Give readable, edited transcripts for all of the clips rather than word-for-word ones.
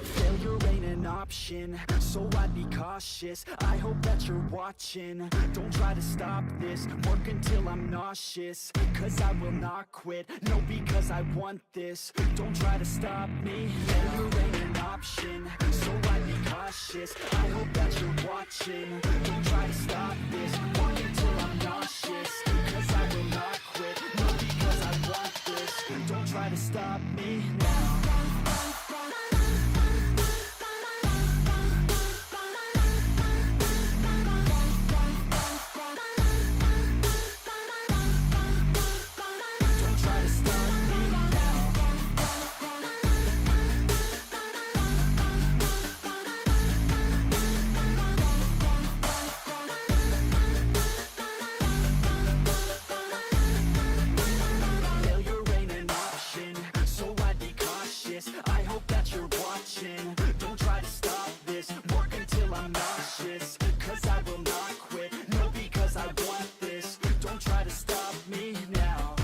Failure ain't an option, so I'd be cautious. I hope that you're watching. Don't try to stop this, work until I'm nauseous. Cause I will not quit, no, because I want this. Don't try to stop me, failure ain't an option, so I'd be cautious. I hope that you're watching. Don't try to stop this, work until I'm nauseous. Cause I will not quit, no, because I want this. Don't try to stop me now. I hope that you're watching. Don't try to stop this, work until I'm nauseous. Cause I will not quit, no, because I want this. Don't try to stop me now.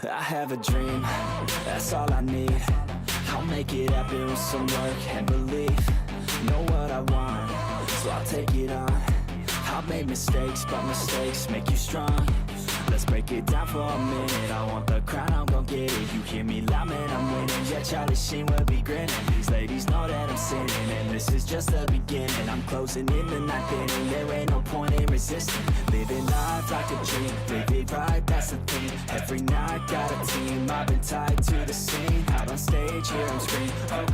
I have a dream, that's all I need. I'll make it happen with some work and belief. Know what I want, so I'll take it on. I've made mistakes, but mistakes make you strong. Let's break it down for a minute. I want the crown, I'm gon' get it. You hear me loud, man, I'm winning. Yeah, Charlie Sheen will be grinning. These ladies know that I'm sinning, and this is just the beginning. I'm closing in the ninth inning. There ain't no point in resisting. Living life like a dream, live it right, that's the thing. Every night, got a team, I've been tied to the scene. Out on stage, here I'm screaming,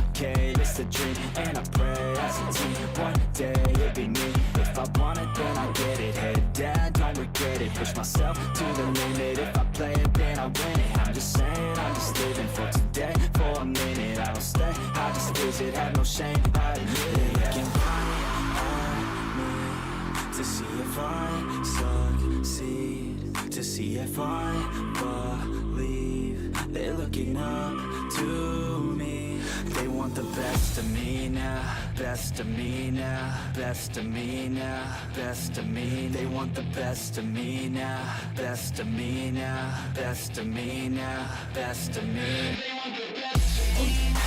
okay, it's a dream. And I pray as a team, one day it'll be me. If I want it, then I get it. Head down, don't regret it. Push myself to the limit. If I play it, then I win it. I'm just saying, I'm just living for today. For a minute, I don't stay, I just visit. Have no shame, I admit it. Looking right at me to see if I succeed, to see if I believe. They're looking up to me. They want the best of me now, best of me now, best of me now, best of me. They want the best of me now, best of me now, best of me now, best of me. They want the best of me now.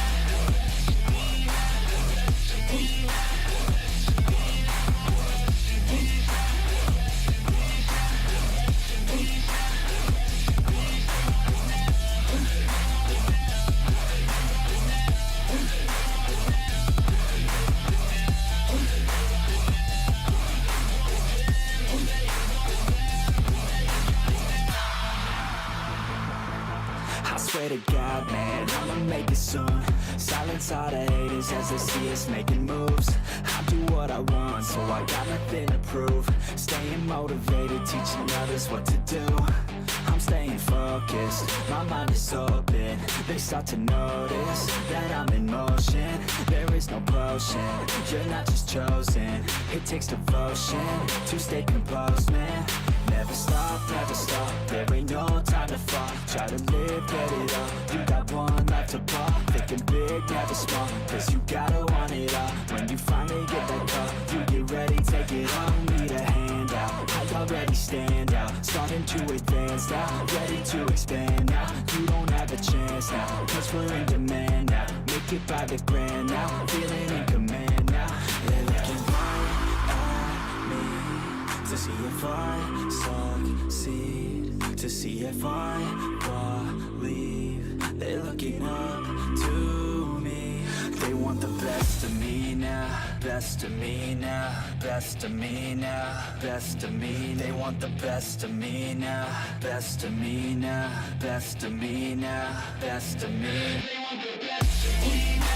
Swear to God, man, I'ma make it soon. Silence all the haters as they see us making moves. I do what I want, so I got nothing to prove. Staying motivated, teaching others what to do. I'm staying focused, my mind is open. They start to notice that I'm in motion. There is no potion, you're not just chosen. It takes devotion to stay composed, man. Never stop, there ain't no time to fall. Try to live, get it all, you got one life to ball. Thinking big, never small, cause you gotta want it all. When you finally get that call, you get ready, take it on. Need a hand out, I already stand out. Starting to advance now, ready to expand now. You don't have a chance now, cause we're in demand now. Make it by the grand now, feeling in command now. They're looking right at me to see if I succeed, to see if I believe. They're looking up to me. They want the best of me now, best of me now, best of me now, best of me. They want the best of me now, best of me now, best of me now, best of me. They want the best of me now.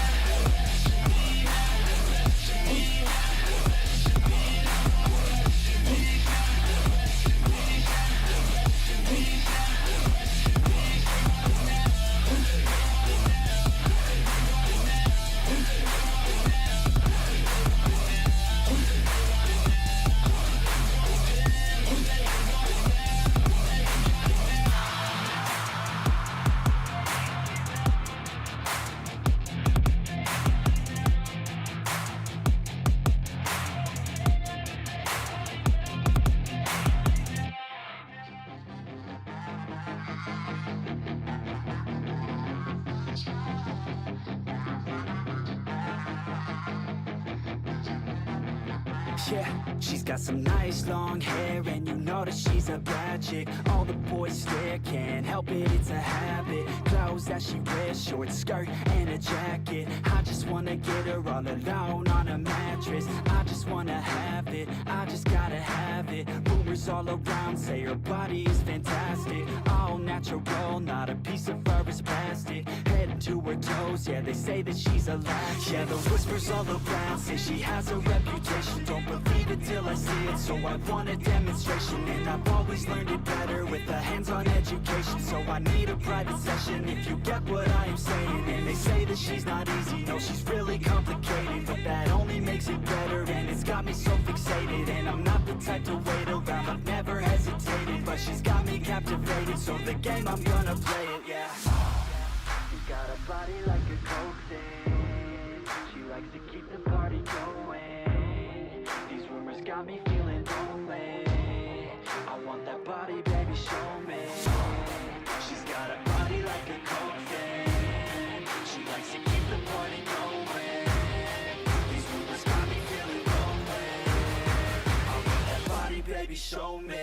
Yeah, she's got some nice long hair, and you know that she's a bad chick. All the boys stare, can't help it, it's a habit. Clothes that she wears, short skirt and a jacket. I just wanna get her all alone on a mattress. I just wanna have it, I just gotta have it. Rumors all around say her body is fantastic. All natural, not a piece of fur is plastic. Head to her toes, yeah, they say that she's a latch. Yeah, the whispers all around say she has a reputation. Don't believe it till I see it, so I want a demonstration. And I've always learned it better with a hands-on education. So I need a private session if you get what I am saying. And they say that she's not easy, no, she's really complicated. But that only makes it better, and it's got me so fixated. And I'm not the type to wait around, I've never hesitated. But she's got me captivated, so the game, I'm gonna play it, yeah. She's got a body like a coke thing. She likes to keep the party going. These rumors got me feeling lonely. I want that body, baby, show me. She's got a body like a coke thing. She likes to keep the party going. These rumors got me feeling lonely. I want that body, baby, show me.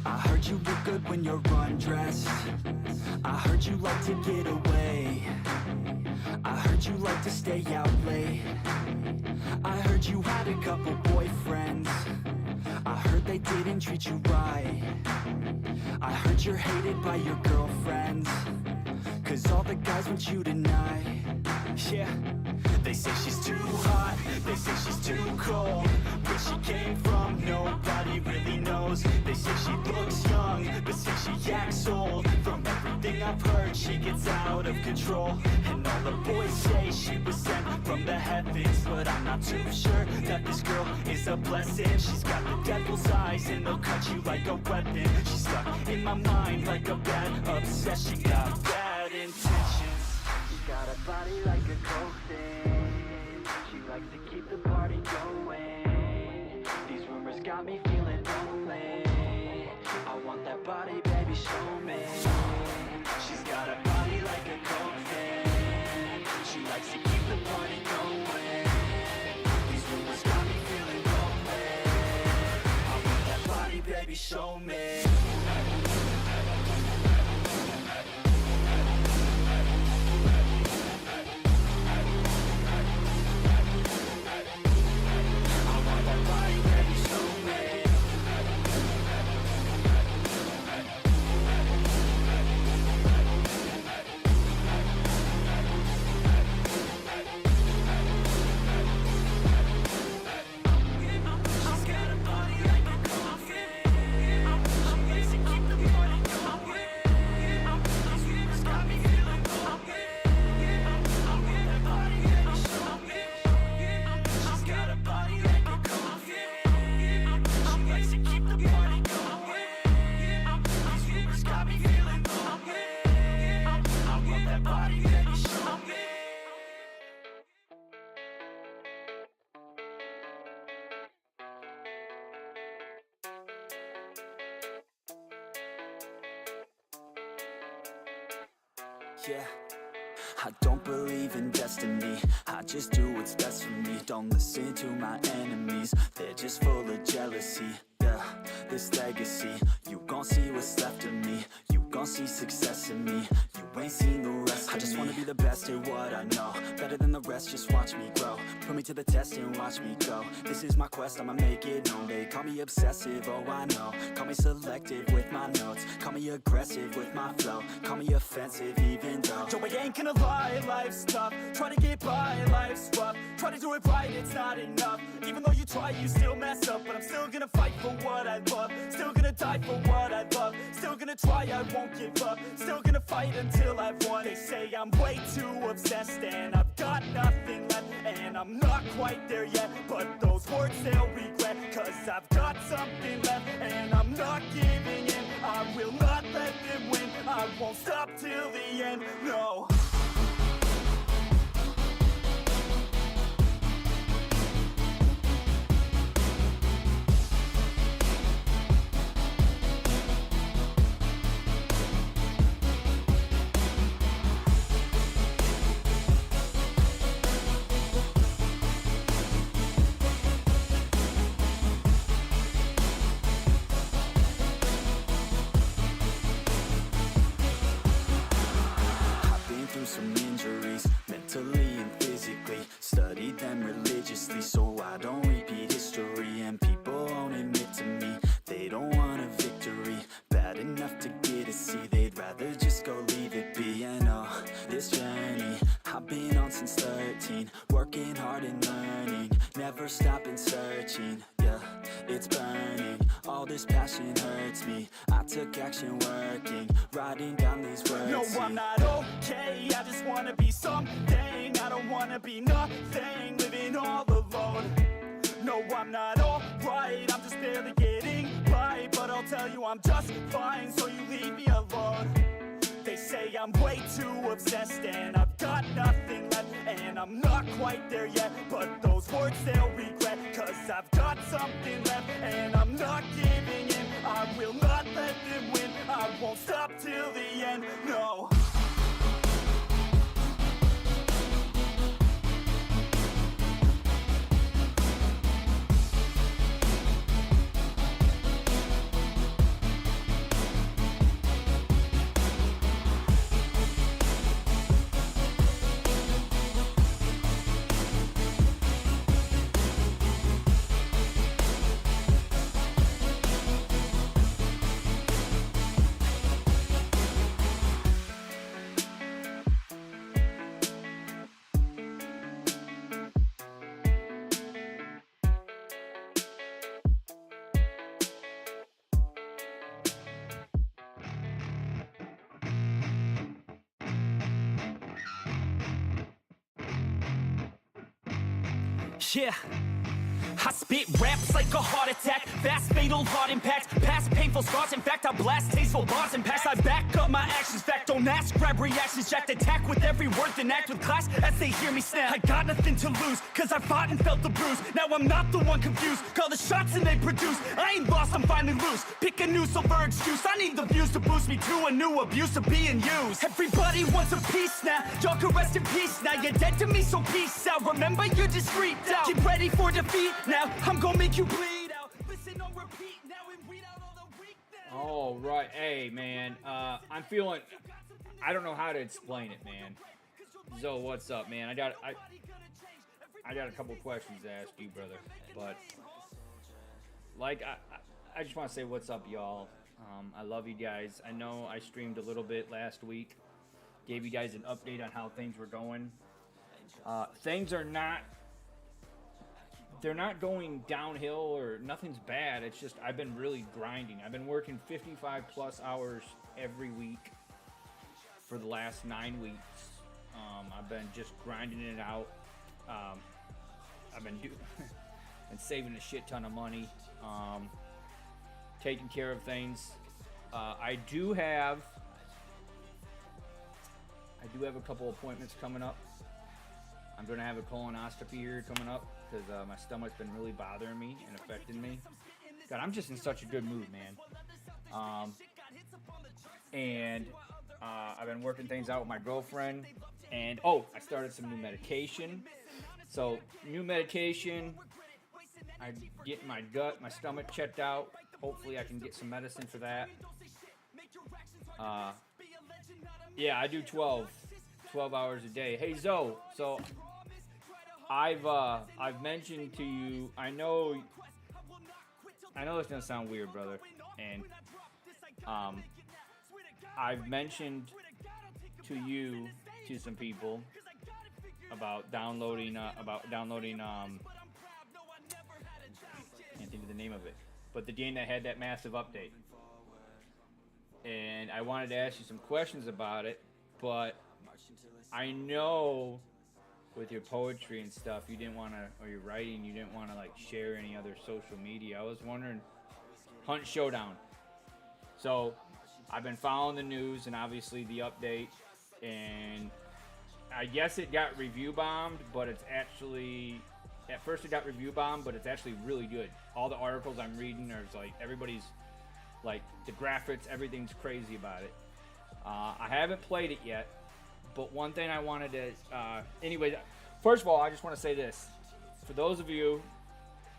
I heard you look good when you're undressed. I heard you like to get away. I heard you like to stay out late. I heard you had a couple boyfriends. I heard they didn't treat you right. I heard you're hated by your girlfriends, 'cause all the guys want you tonight. Yeah, they say she's too hot, they say she's too cold. Where she came from, nobody really knows. They say she looks young, but say she acts old. From everything I've heard, she gets out of control. And all the boys say she was sent from the heavens, but I'm not too sure that this girl is a blessing. She's got the devil's eyes, and they'll cut you like a weapon. She's stuck in my mind like a bad obsession. Got bad intentions. She's got a body like a coke thing. She likes to keep the party going. These rumors got me feeling lonely. I want that body, baby, show me. She's got a body like a coke thing. She likes to keep the party going. These rumors got me feeling lonely. I want that body, baby, show me. Yeah, I don't believe in destiny. I just do what's best for me. Don't listen to my enemies, they're just full of jealousy. Yeah, this legacy, you gon' see what's left of me. You gon' see success in me. You ain't seen the rest of me. I just wanna be the best at what I know. Better than the rest, just watch me grow. Put me to the test and watch me go. This is my quest, I'ma make it known. They call me obsessive, oh I know. Call me selective with my notes. Call me aggressive with my flow. Call me offensive even though Joe, I ain't gonna lie, life's tough. Try to get by, life's rough. Try to do it right, it's not enough. Even though you try, you still mess up. But I'm still gonna fight for what I love. Still gonna die for what I love. Still gonna try, I won't give up. Still gonna fight until I've won. They say I'm way too obsessed and I've got nothing left. And I'm not quite there yet, but those words they'll regret. 'Cause I've got something left and I'm not giving till the end, no. Some injuries, mentally and physically. Studied them religiously so I don't repeat history. And people won't admit to me they don't want a victory. Bad enough to get a C, they'd rather just go leave it be. And this journey I've been on since 13, working hard and learning, never stopping searching. Yeah, it's burning, all this passion hurts me. I took action working, writing down these words. No, I'm not okay, I just wanna be something. I don't wanna be nothing, living all alone. No, I'm not alright, I'm just barely getting by. But I'll tell you I'm just fine, so you leave me alone. They say I'm way too obsessed and I've got nothing left. And I'm not quite there yet, but those words they'll regret. Cause I've got something left and I'm not giving in. I will not let them win, I won't stop till the end, no. Yeah, I spit raps like a heart attack, fast fatal heart impact, past painful scars. In fact, I blast tasteful bars and packs. I back up my actions, fact don't ask, grab reactions, jacked attack with every word, then act with class as they hear me snap. I got nothing to lose, cause I fought and felt the bruise. Now I'm not the one confused, call the shots and they produce. I ain't lost, I'm finally loose, pick a new silver excuse. I need the views to boost me to a new abuse of being used. Everybody wants a piece now, y'all can rest in peace now. You're dead to me, so peace out, remember you're just freaked out. Get ready for defeat now, I'm gonna make you bleed out. Listen on repeat now and read out all the weakness. All right, hey man, I'm feeling, I don't know how to explain it, man. Zoe, what's up, man? I got a couple questions to ask you, brother. But like, I just want to say what's up, y'all. I love you guys. I know I streamed a little bit last week, gave you guys an update on how things were going. Things are not. They're not going downhill or nothing's bad. It's just I've been really grinding. I've been working 55 plus hours every week for the last 9 weeks. I've been just grinding it out. I've been and saving a shit ton of money, taking care of things. I do have a couple appointments coming up. I'm going to have a colonoscopy here coming up because my stomach's been really bothering me and affecting me. God, I'm just in such a good mood, man. And I've been working things out with my girlfriend. And, I started some new medication. So, new medication. I'm getting my stomach checked out. Hopefully I can get some medicine for that. Yeah, I do 12 hours a day. Hey, Zoe, so I've mentioned to you, I know it's gonna sound weird, brother, and I've mentioned to some people about downloading can't think of the name of it, but the game that had that massive update, and I wanted to ask you some questions about it, but I know with your poetry and stuff, you didn't want to, or your writing, you didn't want to like share any other social media. I was wondering, Hunt Showdown. So I've been following the news and obviously the update, and I guess it got review bombed, but it's actually, at first it got review bombed, but it's actually really good. All the articles I'm reading, there's like, everybody's, like, the graphics, everything's crazy about it. I haven't played it yet, but one thing I wanted to, anyway, first of all, I just want to say this. For those of you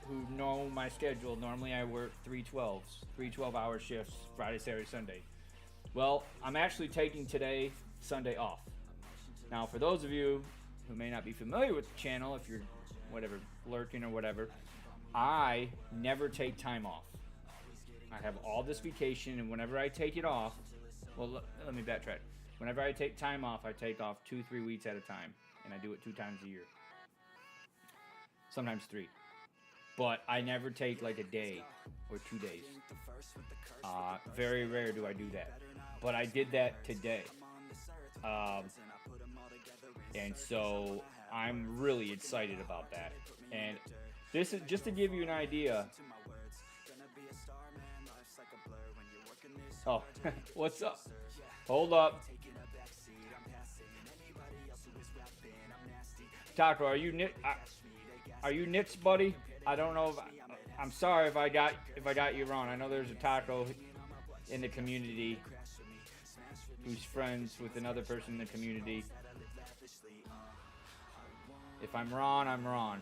who know my schedule, normally I work 3 12-hour shifts, Friday, Saturday, Sunday. Well, I'm actually taking today, Sunday, off. Now, for those of you who may not be familiar with the channel, if you're, whatever, lurking or whatever, I never take time off. I have all this vacation, and whenever I take it off, well, let me backtrack. Whenever I take time off, I take off 2-3 weeks at a time, and I do it 2 times a year. Sometimes 3. But I never take like a day or 2 days. Very rare do I do that. But I did that today. And so I'm really excited about that. And this is just to give you an idea. Oh, what's up? Hold up. Taco, are you Nitz, buddy? I don't know if I'm sorry if I got you wrong. I know there's a Taco in the community who's friends with another person in the community. If I'm wrong, I'm wrong.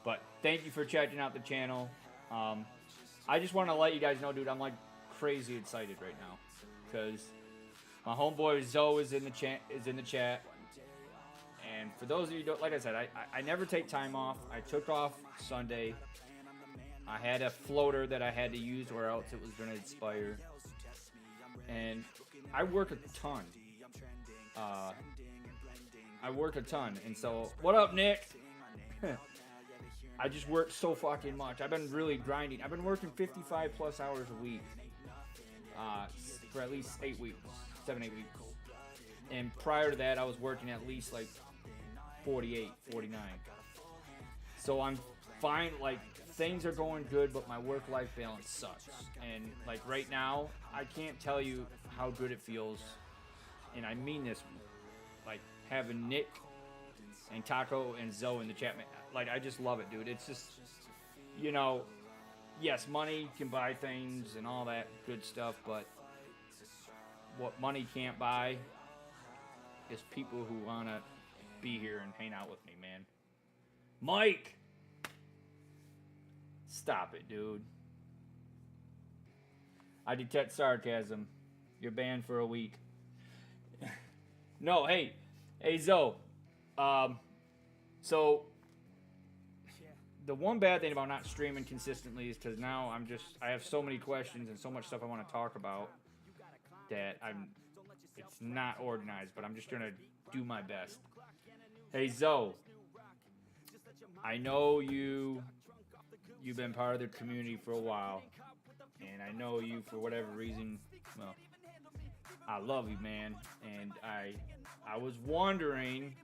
But thank you for checking out the channel. I just want to let you guys know, dude, I'm like crazy excited right now because my homeboy Zoe is in the chat. And for those of you who don't, like I said, I never take time off. I took off Sunday. I had a floater that I had to use or else it was going to expire. And I work a ton. And so, what up, Nick? I just work so fucking much. I've been really grinding. I've been working 55 plus hours a week for at least 8 weeks, 7-8 weeks. And prior to that, I was working at least like 48, 49. So I'm fine, like things are going good, but my work-life balance sucks. And like right now, I can't tell you how good it feels. And I mean this, like having Nick and Taco and Zoe in the chat, man. Like I just love it, dude. It's just, you know, yes, money can buy things and all that good stuff, but what money can't buy is people who want to be here and hang out with me, man. Mike! Stop it, dude. I detect sarcasm. You're banned for a week. No, hey, Zoe. So, the one bad thing about not streaming consistently is because now I have so many questions and so much stuff I want to talk about that it's not organized, but I'm just going to do my best. Hey, Zoe. I know you've been part of the community for a while, and I know you for whatever reason, well, I love you, man, and I was wondering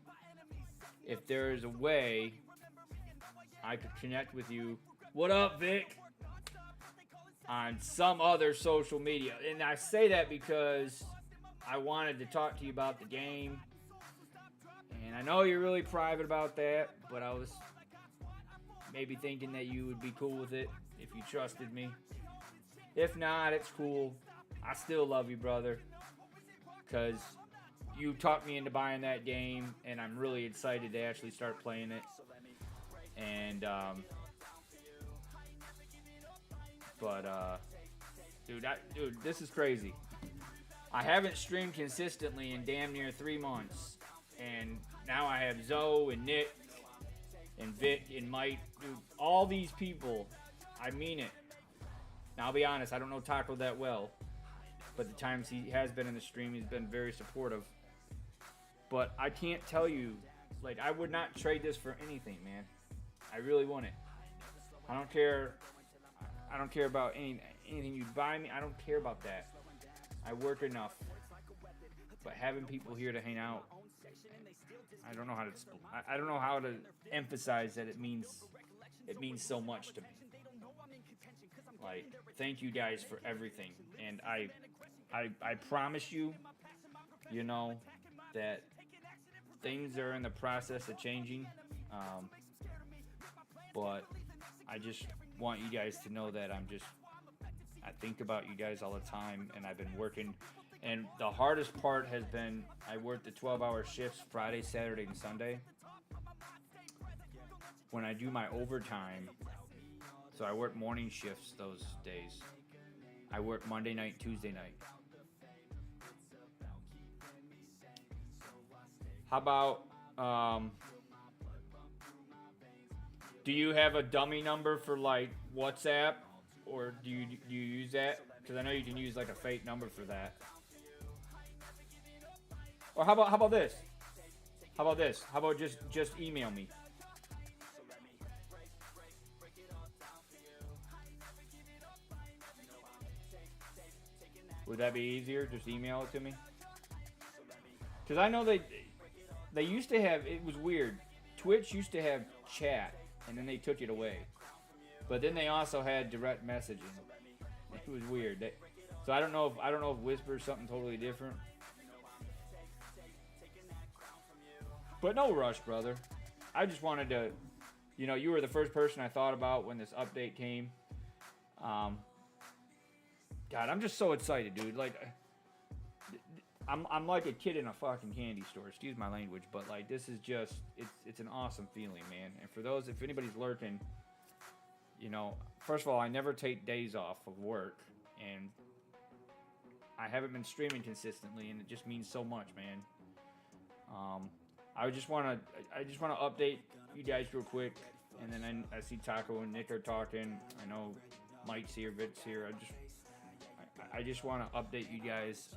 if there is a way I could connect with you. What up, Vic? On some other social media. And I say that because I wanted to talk to you about the game. And I know you're really private about that, but I was maybe thinking that you would be cool with it if you trusted me. If not, it's cool. I still love you, brother. Because you talked me into buying that game, and I'm really excited to actually start playing it. And, dude, this is crazy. I haven't streamed consistently in damn near 3 months. And now I have Zoe and Nick and Vic and Mike. Dude, all these people, I mean it. Now, I'll be honest, I don't know Taco that well. But the times he has been in the stream, he's been very supportive. But I can't tell you, like, I would not trade this for anything, man. I really want it. I don't care about anything you buy me. I don't care about that. I work enough. But having people here to hang out, I don't know how to emphasize that it means so much to me. Like, thank you guys for everything. And I promise you, you know, that things are in the process of changing. But I just want you guys to know that I think about you guys all the time, and I've been working. And the hardest part has been I worked the 12-hour shifts Friday, Saturday, and Sunday. When I do my overtime, so I work morning shifts those days. I work Monday night, Tuesday night. How about, do you have a dummy number for like WhatsApp, or do you use that? Because I know you can use like a fake number for that. Or how about this? How about this? How about just email me? Would that be easier? Just email it to me. Because I know they used to have, it was weird. Twitch used to have chat, and then they took it away. But then they also had direct messaging. It was weird. So I don't know if Whisper is something totally different. But no rush, brother. I just wanted to, you were the first person I thought about when this update came. God, I'm just so excited, dude. Like, I'm like a kid in a fucking candy store. Excuse my language, but like this is just it's an awesome feeling, man. And for those, if anybody's lurking, first of all, I never take days off of work, and I haven't been streaming consistently, and it just means so much, man. I just want to update you guys real quick, and then I see Taco and Nick are talking. I know Mike's here, Vic's here. I just want to update you guys.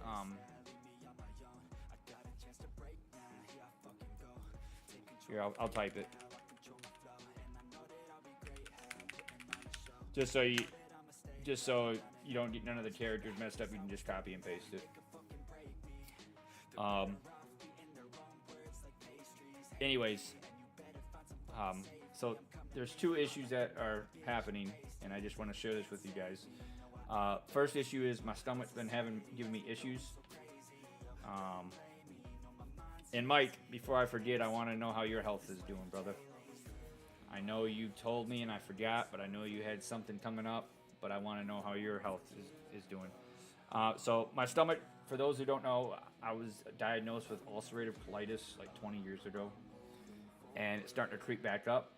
Here, I'll type it. Just so you don't get none of the characters messed up, you can just copy and paste it. Anyways, so there's two issues that are happening, and I just want to share this with you guys. First issue is my stomach's been giving me issues. And Mike, before I forget, I want to know how your health is doing, brother. I know you told me and I forgot, but I know you had something coming up, but I want to know how your health is doing. So my stomach, for those who don't know, I was diagnosed with ulcerative colitis like 20 years ago, and it's starting to creep back up.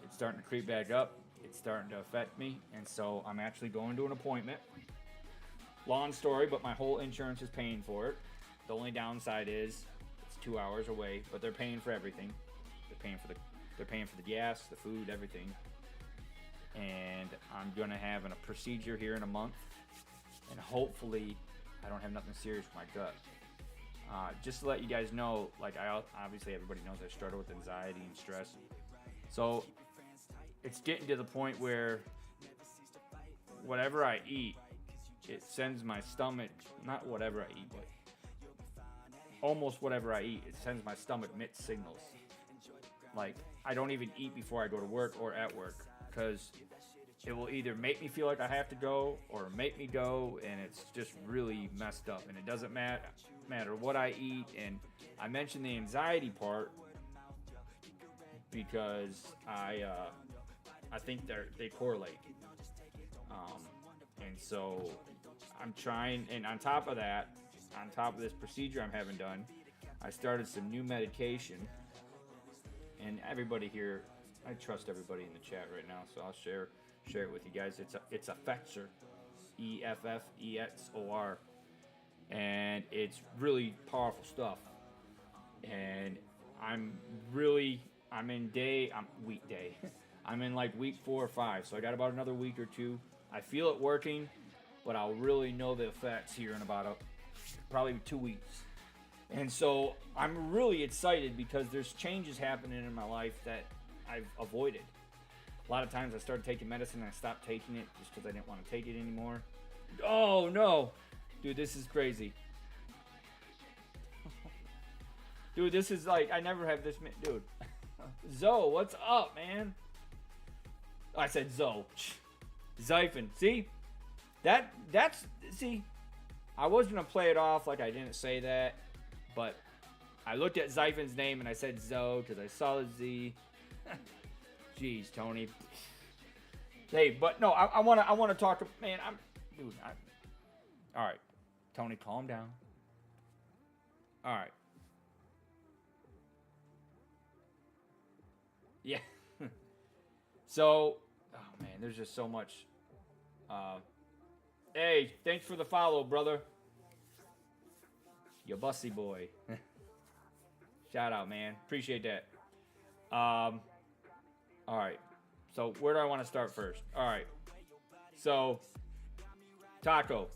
It's starting to creep back up. It's starting to affect me, and so I'm actually going to an appointment. Long story, but my whole insurance is paying for it. The only downside is it's 2 hours away, but they're paying for everything. They're paying for the gas, the food, everything. And I'm gonna have a procedure here in a month, and hopefully I don't have nothing serious with my gut. Just to let you guys know, like obviously everybody knows I struggle with anxiety and stress. So it's getting to the point where whatever I eat, it sends my stomach, not whatever I eat, but almost whatever I eat, it sends my stomach mixed signals. Like, I don't even eat before I go to work or at work, because it will either make me feel like I have to go or make me go, and it's just really messed up. And it doesn't matter what I eat. And I mentioned the anxiety part because I think they correlate. And so I'm trying, and on top of that, on top of this procedure I'm having done, I started some new medication. And everybody here, I trust everybody in the chat right now, so I'll share it with you guys. It's Effexor, Effexor, and it's really powerful stuff. And I'm in like week 4 or 5, so I got about another week or 2. I feel it working, but I'll really know the effects here in about probably 2 weeks. And so I'm really excited because there's changes happening in my life that I've avoided. A lot of times I started taking medicine and I stopped taking it just because I didn't want to take it anymore. Oh no, dude, this is crazy. Dude, this is like, I never have this, dude. Zoe, what's up, man? I said Zoe. Zyphon. See? See, I was going to play it off like I didn't say that, but I looked at Zyphon's name and I said Zoe because I saw the Z. Jeez, Tony. Hey, but no, I want to talk to, man, all right. Tony, calm down. All right. Yeah. So, oh man, there's just so much. Hey, thanks for the follow, brother. You bussy boy. Shout out, man. Appreciate that. All right. So, where do I want to start first? All right. So, Taco.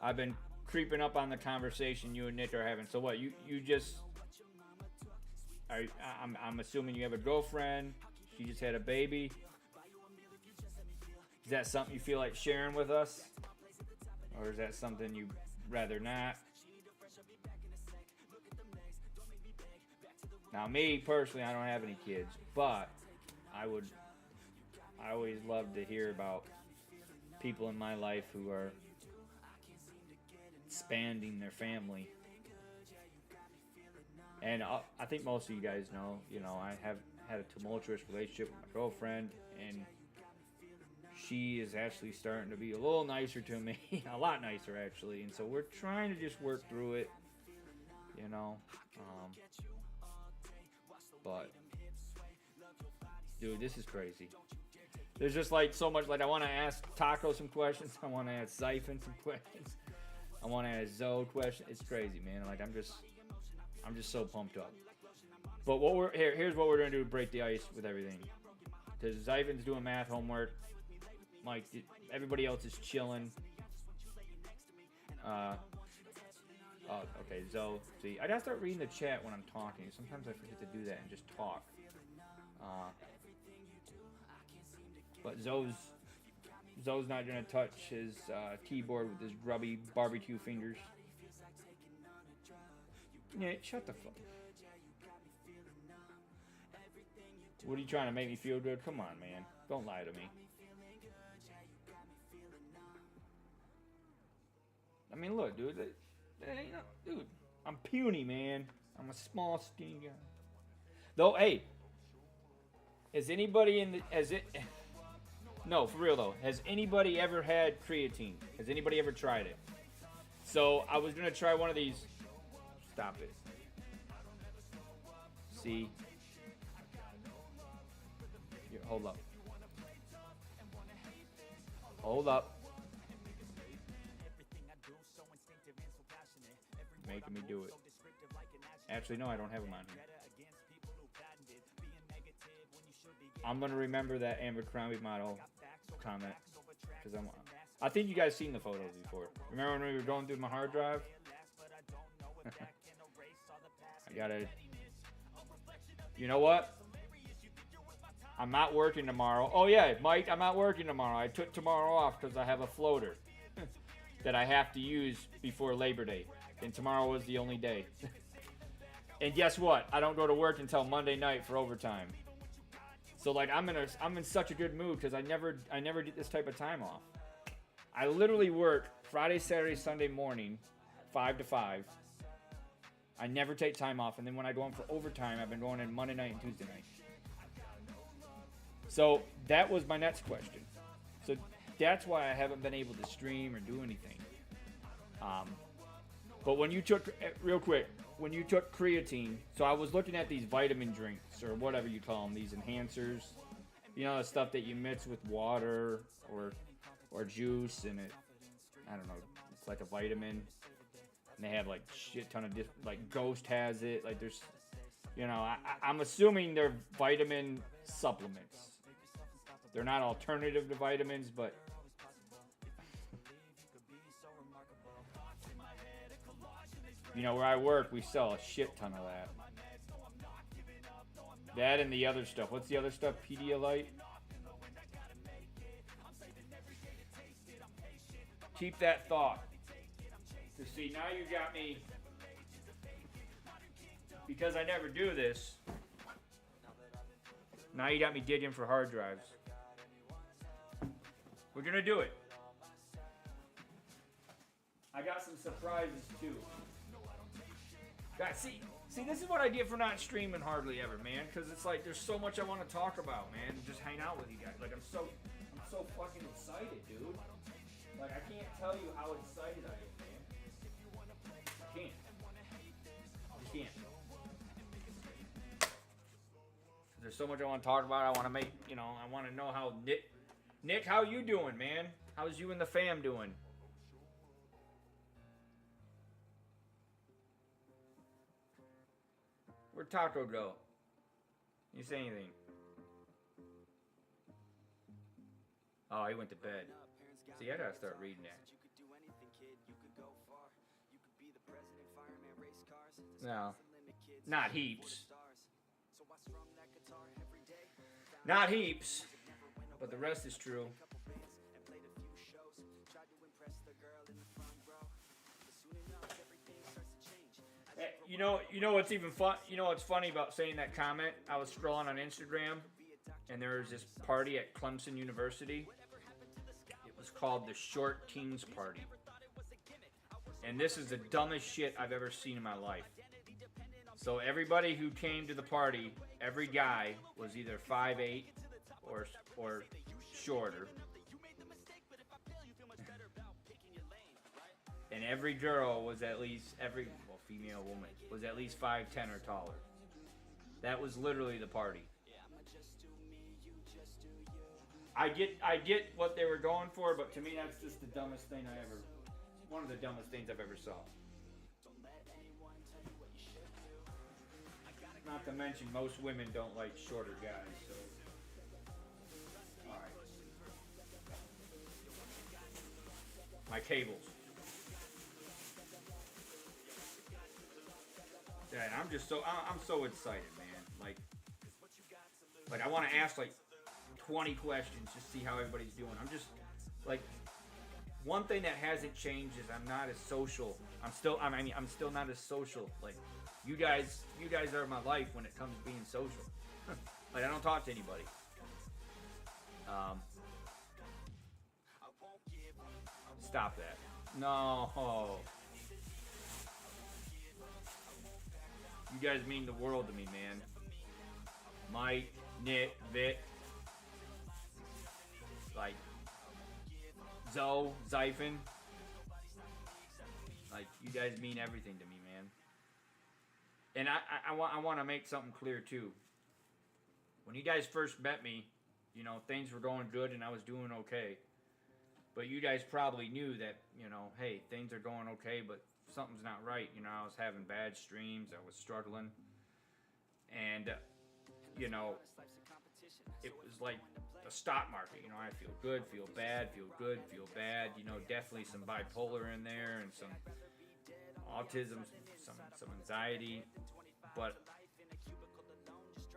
I've been creeping up on the conversation you and Nick are having. So what? You just I'm assuming you have a girlfriend. She just had a baby. Is that something you feel like sharing with us? Or is that something you'd rather not? Now, me, personally, I don't have any kids. But I always love to hear about people in my life who are expanding their family. And I think most of you guys know, I have had a tumultuous relationship with my girlfriend, and she is actually starting to be a little nicer to me, a lot nicer actually, and so we're trying to just work through it, but dude, this is crazy. There's just like so much, like I want to ask Taco some questions, I want to ask Zyphon some questions, I want to ask Zoe questions. It's crazy, man. Like I'm just so pumped up. But here's what we're gonna do to break the ice with everything. Because Zyphon's doing math homework. Mike, everybody else is chilling. Okay, Zoe. See, I gotta start reading the chat when I'm talking. Sometimes I forget to do that and just talk. But Zoe's not gonna touch his keyboard with his grubby barbecue fingers. Yeah, shut the fuck. What are you trying to make me feel good? Come on, man. Don't lie to me. I mean, look, dude. Dude, I'm puny, man. I'm a small, skinny guy. Though, hey, has anybody no, for real though. Has anybody ever had creatine? Has anybody ever tried it? So I was gonna try one of these. Stop it. See. Here, hold up. Hold up. Making me do it. Actually, no, I don't have them on here. I'm gonna remember that Amber Crombie model comment because I think you guys seen the photos before. Remember when we were going through my hard drive? I gotta. You know what? I'm not working tomorrow. Oh yeah, Mike, I'm not working tomorrow. I took tomorrow off because I have a floater that I have to use before Labor Day, and tomorrow was the only day. And guess what? I don't go to work until Monday night for overtime. So like I'm in such a good mood because I never get this type of time off. I literally work Friday, Saturday, Sunday morning, 5 to 5. I never take time off, and then when I go in for overtime, I've been going in Monday night and Tuesday night. So that was my next question. So that's why I haven't been able to stream or do anything. But when you took, real quick, when you took creatine, so I was looking at these vitamin drinks or whatever you call them, these enhancers, the stuff that you mix with water or juice, and I don't know, it's like a vitamin, and they have like shit ton of like Ghost has it, like there's, I'm assuming they're vitamin supplements. They're not alternative to vitamins, but where I work, we sell a shit ton of that. That and the other stuff. What's the other stuff? Pedialyte? Keep that thought. To see, now you got me, because I never do this, Now you got me digging for hard drives. We're gonna do it. I got some surprises too. Guys, see, this is what I get for not streaming hardly ever, man. Because it's like there's so much I want to talk about, man. Just hang out with you guys. Like I'm so fucking excited, dude. Like I can't tell you how excited I am, man. I can't. I just can't. There's so much I want to talk about. I want to make, I want to know how Nick, how you doing, man? How's you and the fam doing? Where'd Taco go? You say anything? Oh, he went to bed. See, I gotta start reading that. No. Not heaps. Not heaps. But the rest is true. You know what's even fun? You know what's funny about saying that comment? I was scrolling on Instagram, and there was this party at Clemson University. It was called the Short Teens Party, and this is the dumbest shit I've ever seen in my life. So everybody who came to the party, every guy was either 5'8" or shorter, and every girl was at least female woman was at least 5'10" or taller. That was literally the party. I get what they were going for, but to me that's just the dumbest thing one of the dumbest things I've ever saw. Not to mention most women don't like shorter guys, so. Alright. My cables. Dad, I'm so excited, man. Like I want to ask like 20 questions, just see how everybody's doing. I'm just like, one thing that hasn't changed is I'm not as social. I'm still not as social. Like you guys are my life when it comes to being social. Like I don't talk to anybody. Stop that. No. You guys mean the world to me, man. Mike, Nick, Vic, like Zoe, Zyphon. Like you guys mean everything to me, man. And I want to make something clear too. When you guys first met me, things were going good and I was doing okay. But you guys probably knew that, hey, things are going okay, but something's not right. I was having bad streams. I was struggling. And, it was like the stock market. I feel good, feel bad, feel good, feel bad. Definitely some bipolar in there and some autism, some anxiety. But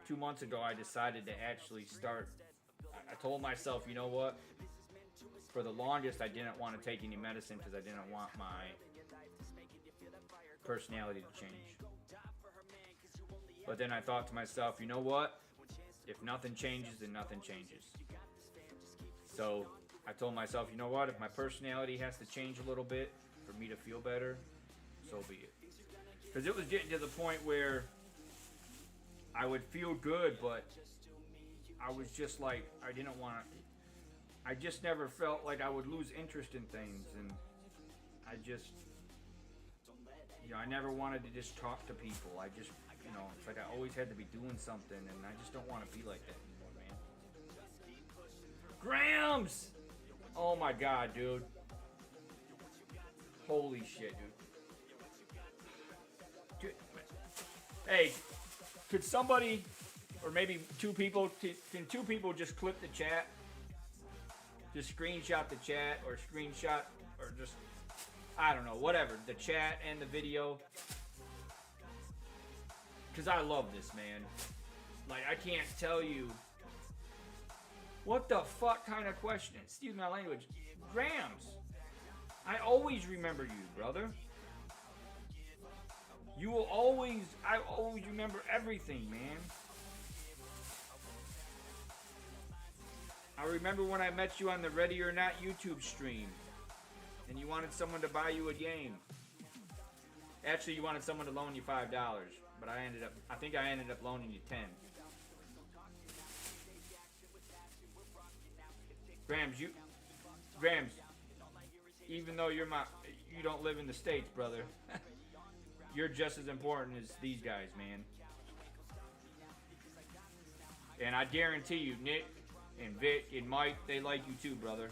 2 months ago, I decided to actually start. I told myself, you know what? For the longest, I didn't want to take any medicine because I didn't want my personality to change. But then I thought to myself, you know what? If nothing changes, then nothing changes. So I told myself, you know what? If my personality has to change a little bit for me to feel better, so be it. Because it was getting to the point where I would feel good, but I was just like, I didn't want to. I just never felt like I would lose interest in things, and I just, I never wanted to just talk to people. I just, it's like I always had to be doing something, and I just don't want to be like that anymore, man. Grams! Oh my god, dude. Holy shit, dude. Hey, could somebody, or maybe two people, can two people just clip the chat? Just screenshot the chat, or screenshot, or just, I don't know, whatever, the chat and the video. Because I love this, man. Like, I can't tell you what the fuck kind of question. Excuse my language. Grams. I always remember you, brother. I always remember everything, man. I remember when I met you on the Ready or Not YouTube stream, and you wanted someone to buy you a game. Actually, you wanted someone to loan you $5, but I think I ended up loaning you 10. Grams, even though you don't live in the States, brother, you're just as important as these guys, man. And I guarantee you, Nick and Vic and Mike, they like you too, brother.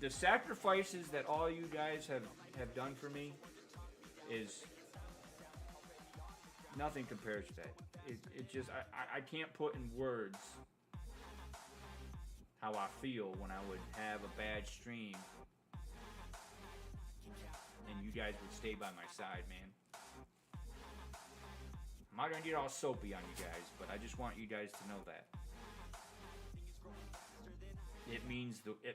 The sacrifices that all you guys have done for me is nothing compares to that. It just, I can't put in words how I feel when I would have a bad stream and you guys would stay by my side, man. I'm not gonna get all soapy on you guys, but I just want you guys to know that. It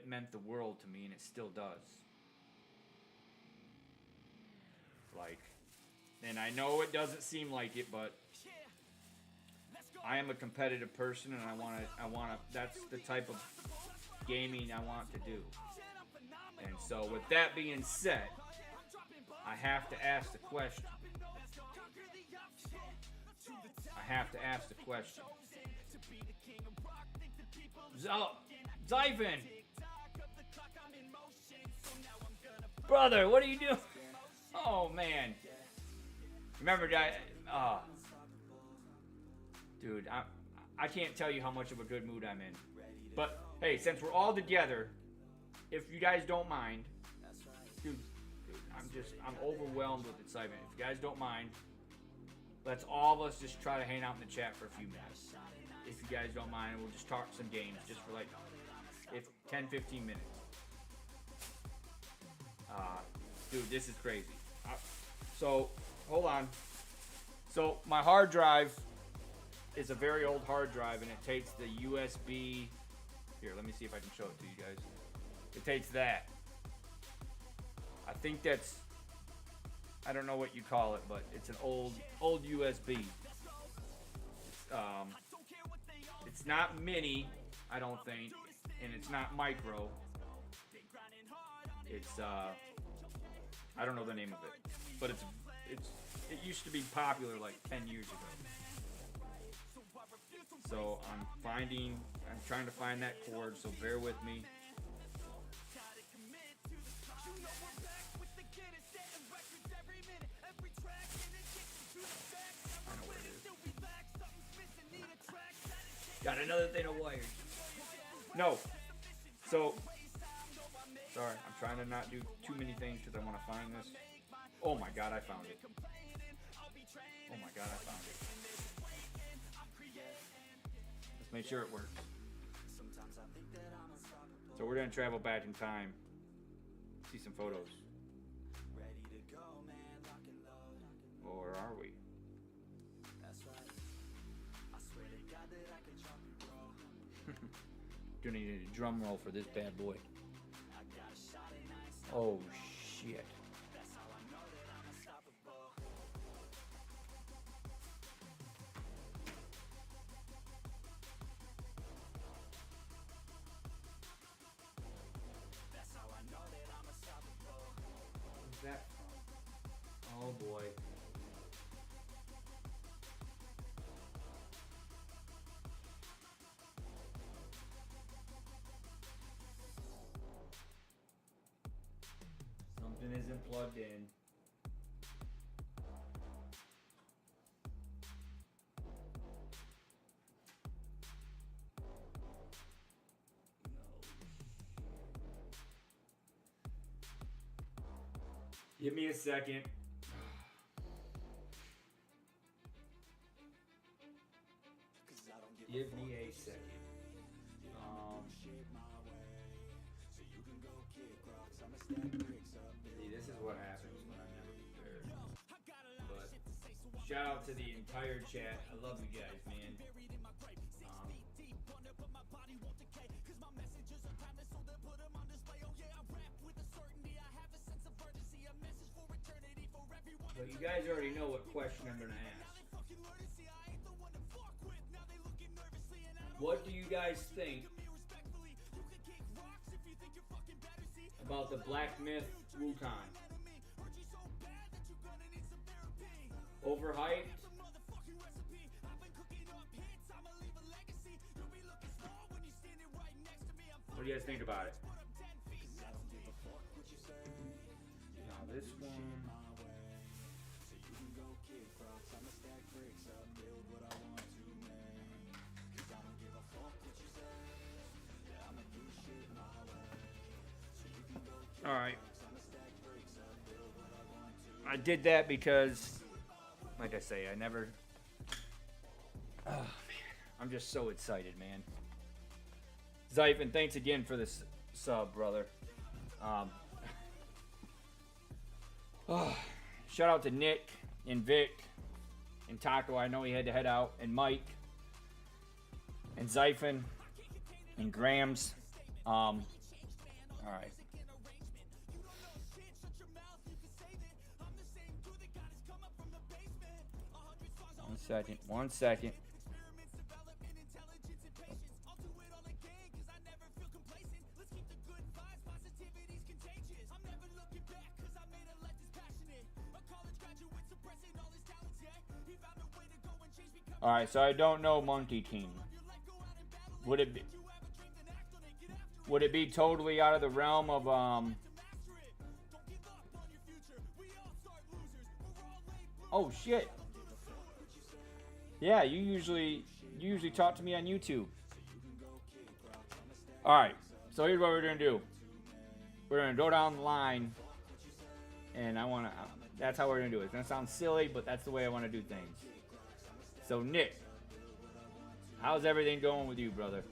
meant the world to me, and it still does. Like, and I know it doesn't seem like it, but I am a competitive person, and I wanna. That's the type of gaming I want to do. And so, with that being said, I have to ask the question. Zyphon! Brother, what are you doing? Oh, man. Remember, guys, dude, I can't tell you how much of a good mood I'm in. But, hey, since we're all together, if you guys don't mind, dude, I'm overwhelmed with excitement. If you guys don't mind, let's all of us just try to hang out in the chat for a few minutes. If you guys don't mind, we'll just talk some games just for like 10-15 minutes. Dude, this is crazy. So, hold on. So, my hard drive is a very old hard drive, and it takes the USB. Here, let me see if I can show it to you guys. It takes that. I think that's, I don't know what you call it, but it's an old USB. It's not mini, I don't think, and it's not micro. It's I don't know the name of it, but it used to be popular like 10 years ago. So I'm trying to find that cord, so bear with me. I know where it is. Got another thing of wires. No. So, sorry, I'm trying to not do too many things because I want to find this. Oh my god, I found it. Oh my god, I found it. Let's make sure it works. So we're going to travel back in time. See some photos. Or are we? Gonna need a drum roll for this bad boy. Oh shit. What's that from? Oh boy. Something isn't plugged in. Give me a second. Give me a second. See, this is what happens when I'm never prepared. But shout out to the entire chat. I love you guys, man. But you guys already know what question I'm going to ask. What do you guys think about the Black Myth Wukong? Overhyped? What do you guys think about it? Now this one. All right. I did that because, like I say, I never. Oh man, I'm just so excited, man. Zyphon, thanks again for this sub, brother. Shout out to Nick and Vic and Taco. I know he had to head out, and Mike and Zyphon and Grams. All right. One second. All right, so I don't know Monkey King. Would it be totally out of the realm of Oh shit. Yeah, you usually talk to me on YouTube. All right, so here's what we're gonna do. We're gonna go down the line, and that's how we're gonna do it. It's gonna sound silly, but that's the way I want to do things. So Nick, how's everything going with you, brother?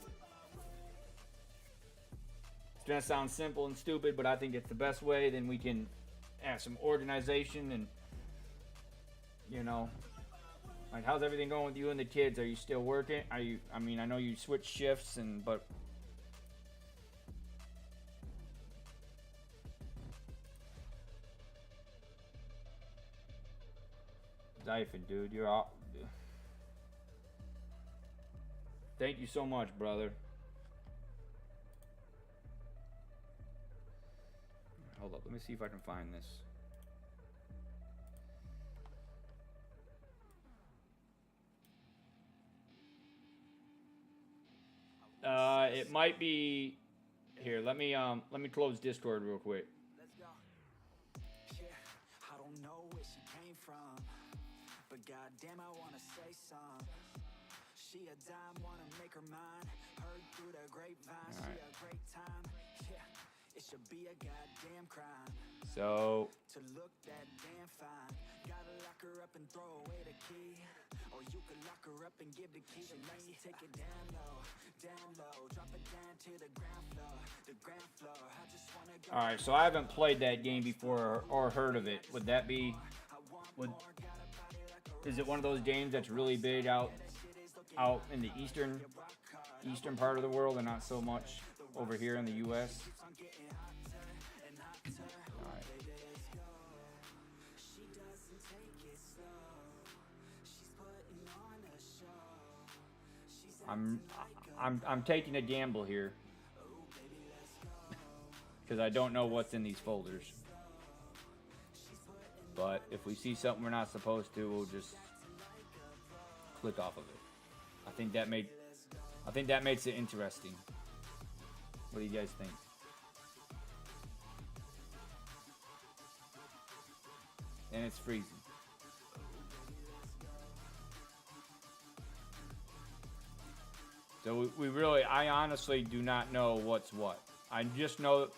It's gonna sound simple and stupid, but I think it's the best way. Then we can have some organization and, you know, like, how's everything going with you and the kids? Are you still working? I know you switch shifts, but Zyphon, dude, you're all. Thank you so much, brother. Hold up, let me see if I can find this. It might be here. Let me close Discord real quick. Let's go. Yeah, I don't know where she came from, but goddamn, I wanna say some. She a dime, wanna make her mine. Heard through the grapevine, she a great time. Yeah, it should be a goddamn crime. So to look that damn fine, gotta lock her up and throw away the key, or you can lock her up and give the key to me. Take it down low, drop it down to the ground floor. I just wanna go. All right, so I haven't played that game before or heard of it. Would that be? Is it one of those games that's really big out in the eastern part of the world, and not so much over here in the U.S.? I'm taking a gamble here because I don't know what's in these folders. But if we see something we're not supposed to, we'll just click off of it. I think that makes it interesting. What do you guys think? And it's freezing. So I honestly do not know what's what. I just know,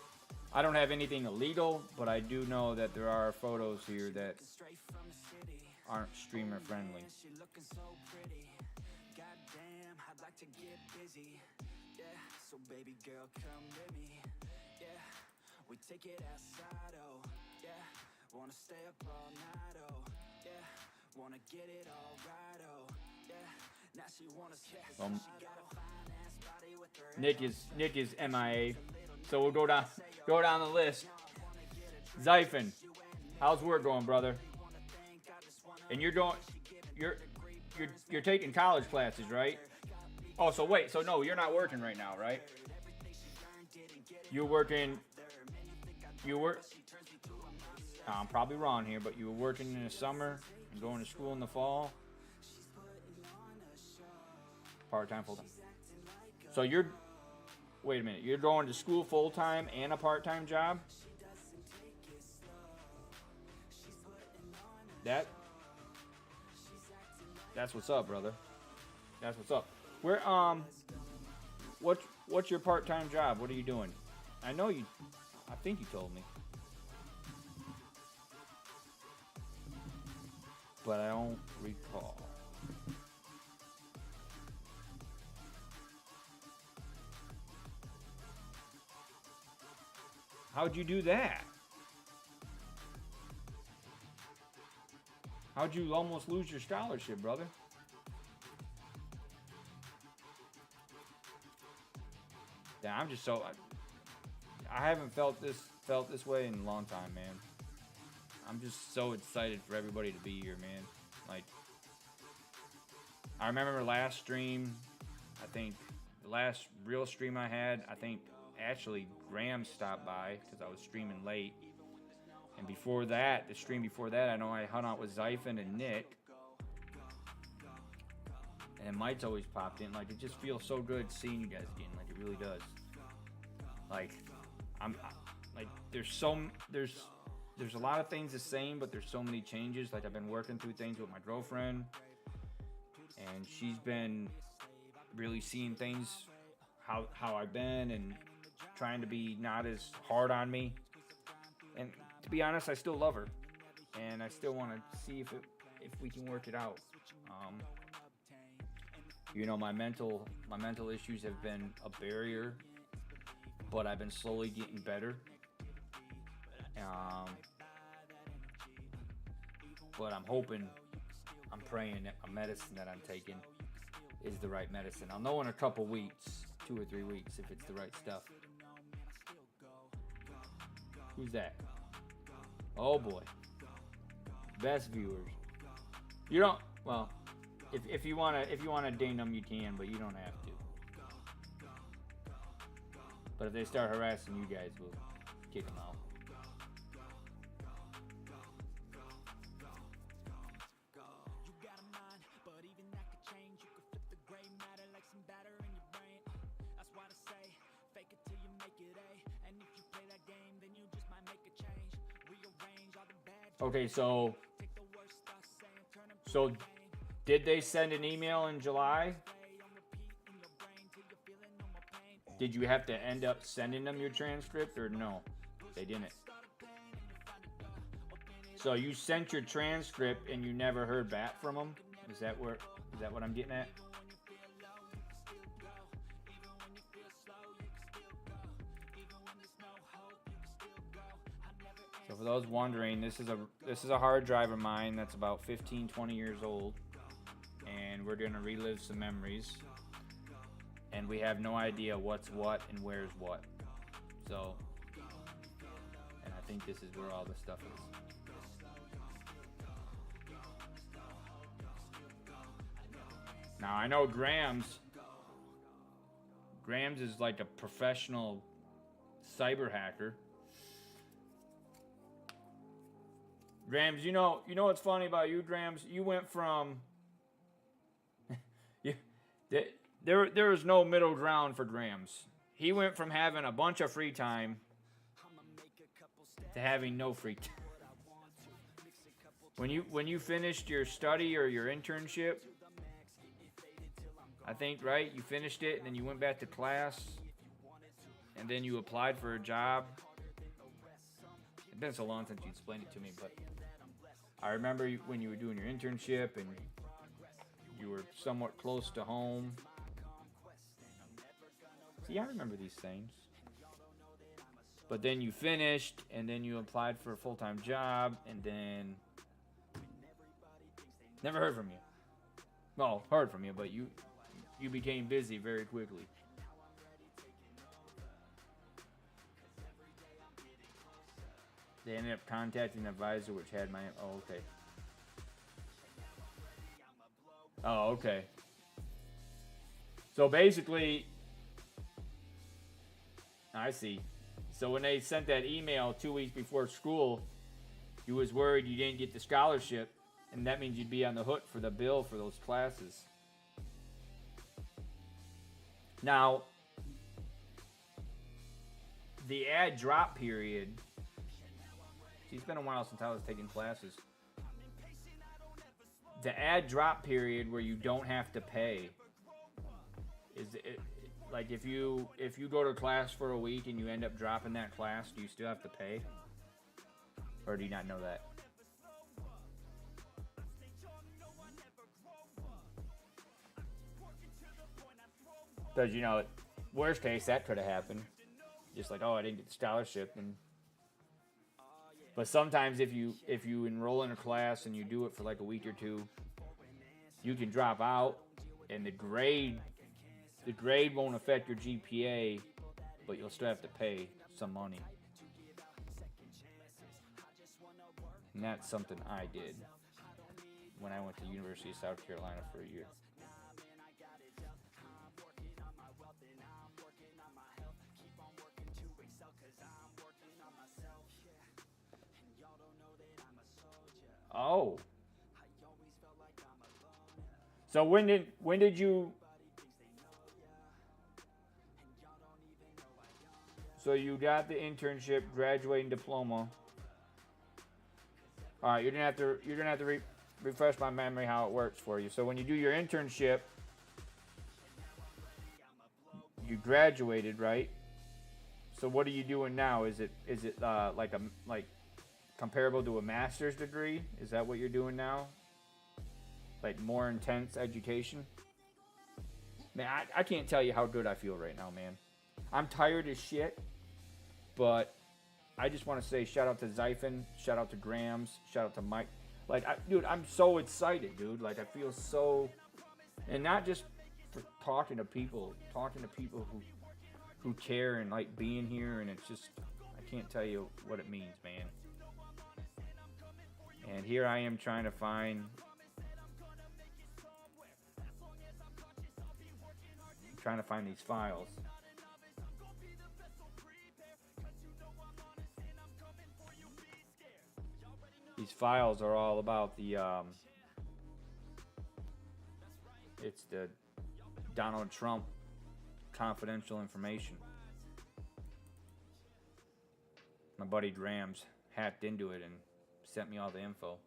I don't have anything illegal, but I do know that there are photos here that aren't streamer friendly. To get busy, yeah. So baby girl, come with me, yeah. We take it outside, oh, yeah. Wanna stay up all night, oh, yeah. Wanna get it all right, oh, yeah. Now she wanna Nick is MIA, so we'll go down the list. Zyphon, how's work going, brother? And you're taking college classes, right? Oh, so wait. So no, you're not working right now, right? You're working. You work. I'm probably wrong here, but you were working in the summer and going to school in the fall. Part-time, full-time. So you're. Wait a minute. You're going to school full-time and a part-time job? That's what's up, brother. That's what's up. Where what's your part-time job? What are you doing? I think you told me. But I don't recall. How'd you do that? How'd you almost lose your scholarship, brother? Yeah, I'm just so I haven't felt this way in a long time, man. I'm just so excited for everybody to be here, man. Like, I remember last stream, I think the last real stream I had, I think actually Graham stopped by because I was streaming late. And before that, the stream before that, I know I hung out with Zyphon and Nick. And Mike's always popped in. Like, it just feels so good seeing you guys again. Like, it really does. Like, there's a lot of things the same, but there's so many changes. Like, I've been working through things with my girlfriend, and she's been really seeing things how I've been and trying to be not as hard on me. And to be honest, I still love her, and I still want to see if we can work it out. You know, my mental issues have been a barrier, but I've been slowly getting better. But I'm praying that a medicine that I'm taking is the right medicine. I'll know in a couple weeks, 2 or 3 weeks, if it's the right stuff. Who's that? Oh boy. Best viewers. You don't, well, if you wanna ding them, you can, but you don't have to. But if they start harassing you guys, we'll kick them out. Okay, so did they send an email in July? Did you have to end up sending them your transcript, or no? They didn't. So you sent your transcript and you never heard back from them? Is that what I'm getting at? So for those wondering, this is a hard drive of mine that's about 15-20 years old, and we're gonna relive some memories, and we have no idea what's what and where's what. So, and I think this is where all the stuff is. Now I know Grams is like a professional cyber hacker. Grams, you know what's funny about you, Grams? You went from there was no middle ground for Grams. He went from having a bunch of free time to having no free time. When you finished your study or your internship, I think, right? You finished it and then you went back to class and then you applied for a job. It's been so long since you explained it to me, but I remember when you were doing your internship and you were somewhat close to home. See, I remember these things. But then you finished, and then you applied for a full-time job, and then never heard from you. Well, heard from you, but you became busy very quickly. They ended up contacting an advisor, which had my... Oh, okay. Oh, okay. So basically, I see. So when they sent that email 2 weeks before school, you was worried you didn't get the scholarship, and that means you'd be on the hook for the bill for those classes. Now, the add drop period. See, it's been a while since I was taking classes. The add drop period where you don't have to pay is it, like if you go to class for a week and you end up dropping that class, do you still have to pay? Or do you not know that? Because, you know, worst case, that could have happened. Just like, oh, I didn't get the scholarship. But sometimes if you enroll in a class and you do it for like a week or two, you can drop out, and the grade won't affect your GPA, but you'll still have to pay some money. And that's something I did when I went to the University of South Carolina for a year. Oh. So when did you? So you got the internship, graduating diploma. All right, you're gonna have to refresh my memory how it works for you. So when you do your internship, you graduated, right? So what are you doing now? Is it like comparable to a master's degree? Is that what you're doing now? Like more intense education? Man, I can't tell you how good I feel right now, man. I'm tired as shit, but I just want to say shout out to Zyphon, shout out to Grams, shout out to Mike. Like, dude, I'm so excited, dude. Like, I feel so, and not just for talking to people who care and like being here, and it's just, I can't tell you what it means, man. And here I am trying to find these files. These files are all about the it's the Donald Trump confidential information. My buddy Grams hacked into it and sent me all the info.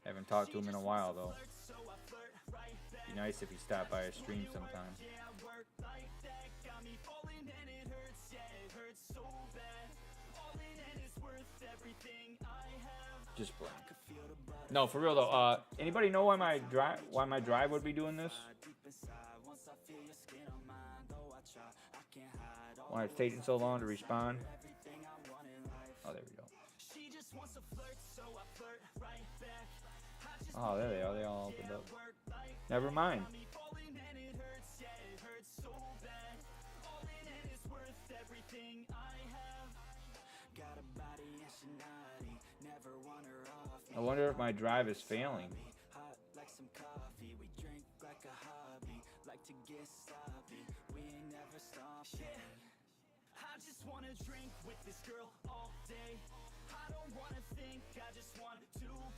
Haven't talked to him in a while though. Be nice if he stopped by a stream sometime. Just blank. No, for real though. Anybody know why my drive would be doing this? Why it's taking so long to respond? Oh, there we go. Oh, there they are. They all opened up. Never mind. I wonder if my drive is failing.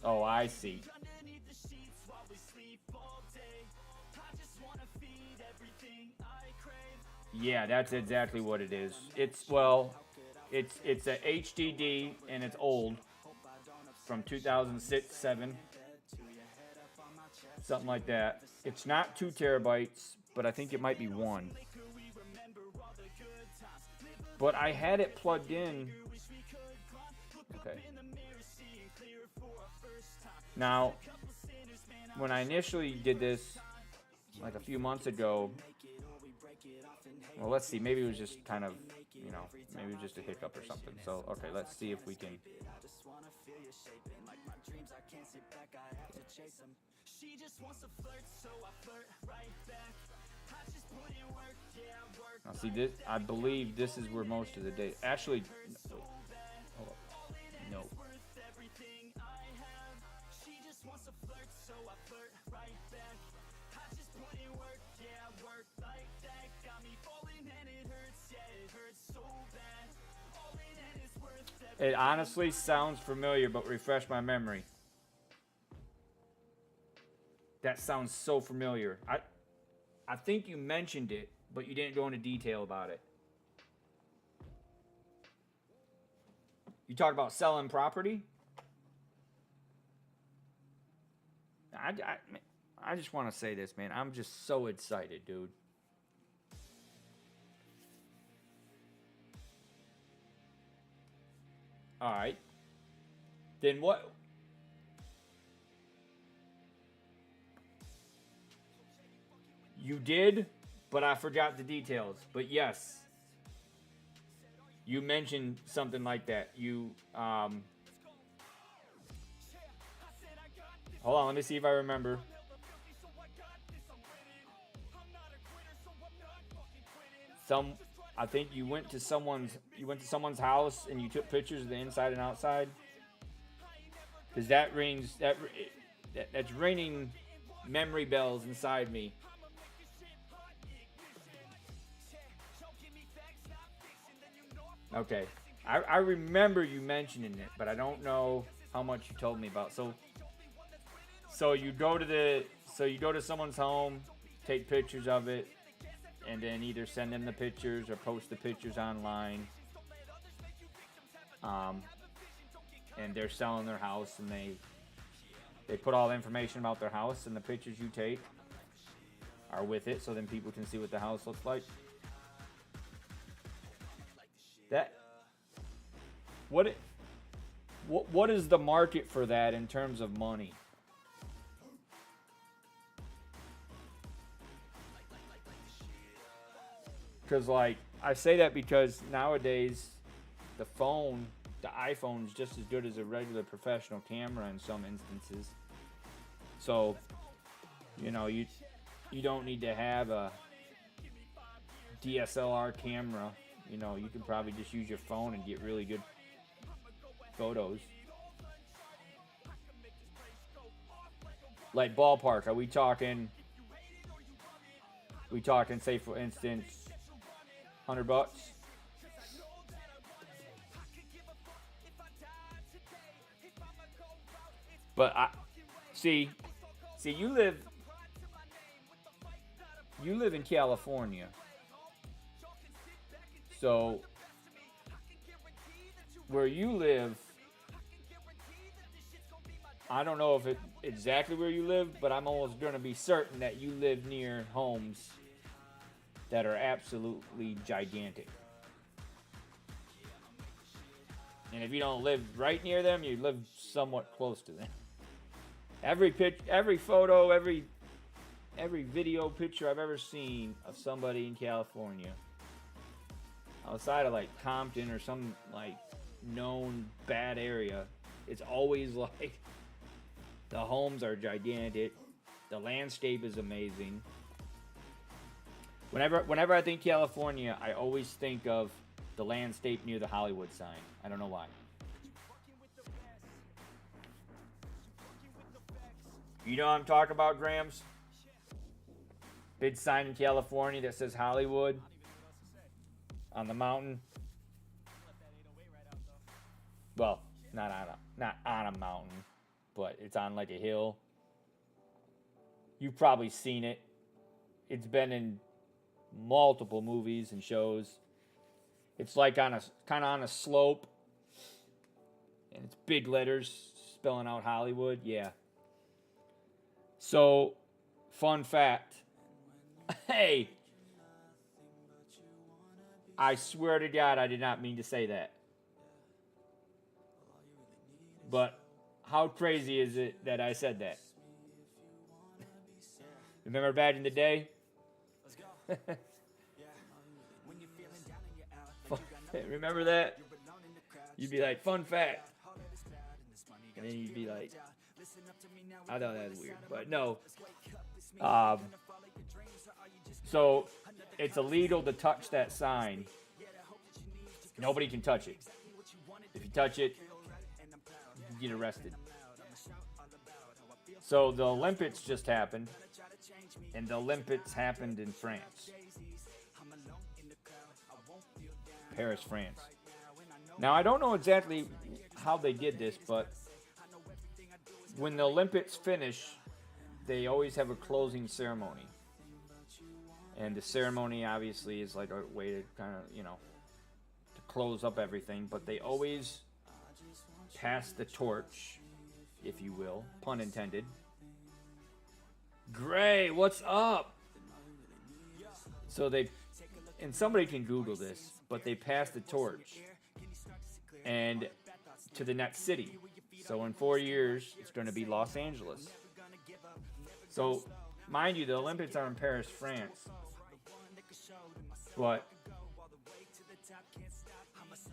Oh, I see. Yeah, that's exactly what it is. It's a HDD and it's old, from 2006-7, something like that. It's not 2 terabytes, but I think it might be 1. But I had it plugged in. Okay. Now, when I initially did this, like a few months ago, well, let's see, maybe it was just kind of, you know, maybe it was just a hiccup or something. So, okay, let's see if we can. Now, see, this, I believe this is where most of the day, actually, hold up. No. also flirt, so I flirt right back. I just put in work, yeah, I work like that. Got me falling and it hurts, yeah, it hurts so bad. All in and it's worth everything. It honestly sounds familiar, but refresh my memory. That sounds so familiar. I think you mentioned it, but you didn't go into detail about it. You talk about selling property? I just want to say this, man. I'm just so excited, dude. All right. Then what? You did, but I forgot the details. But yes, you mentioned something like that. You, hold on, let me see if I remember. I think you went to someone's house and you took pictures of the inside and outside. Because that's ringing memory bells inside me. Okay, I remember you mentioning it, but I don't know how much you told me about. So you go to someone's home, take pictures of it, and then either send them the pictures or post the pictures online. And they're selling their house, and they put all the information about their house, and the pictures you take are with it, so then people can see what the house looks like. What is the market for that in terms of money? Because, like, I say that because nowadays the iPhone is just as good as a regular professional camera in some instances. So, you know, you don't need to have a DSLR camera. You know, you can probably just use your phone and get really good photos. Like ballpark, are we talking, say for instance, $100? But see, you live in California. So where you live, I don't know if it exactly where you live, but I'm almost going to be certain that you live near homes that are absolutely gigantic. And if you don't live right near them, you live somewhat close to them. Every photo, every video picture I've ever seen of somebody in California, outside of like Compton or some like known bad area, it's always like the homes are gigantic, the landscape is amazing. Whenever I think California, I always think of the landscape near the Hollywood sign. I don't know why. You know what I'm talking about, Grams? Big sign in California that says Hollywood on the mountain. Well, not on a mountain, but it's on like a hill. You've probably seen it. It's been in multiple movies and shows. It's like kind of on a slope, and it's big letters spelling out Hollywood. Yeah. So, fun fact. Hey, I swear to God, I did not mean to say that. But how crazy is it that I said that? Remember back in the day? Remember that? You'd be like, fun fact. And then you'd be like, I thought that was weird. But no. So, it's illegal to touch that sign. Nobody can touch it. If you touch it, you get arrested. So the Olympics just happened, and the Olympics happened in France. Paris, France. Now, I don't know exactly how they did this, but when the Olympics finish, they always have a closing ceremony. And the ceremony obviously is like a way to kind of, to close up everything. But they always pass the torch, if you will, pun intended. Gray, what's up? So and somebody can Google this, but they pass the torch and to the next city. So in 4 years, it's going to be Los Angeles. So, mind you, the Olympics are in Paris, France. But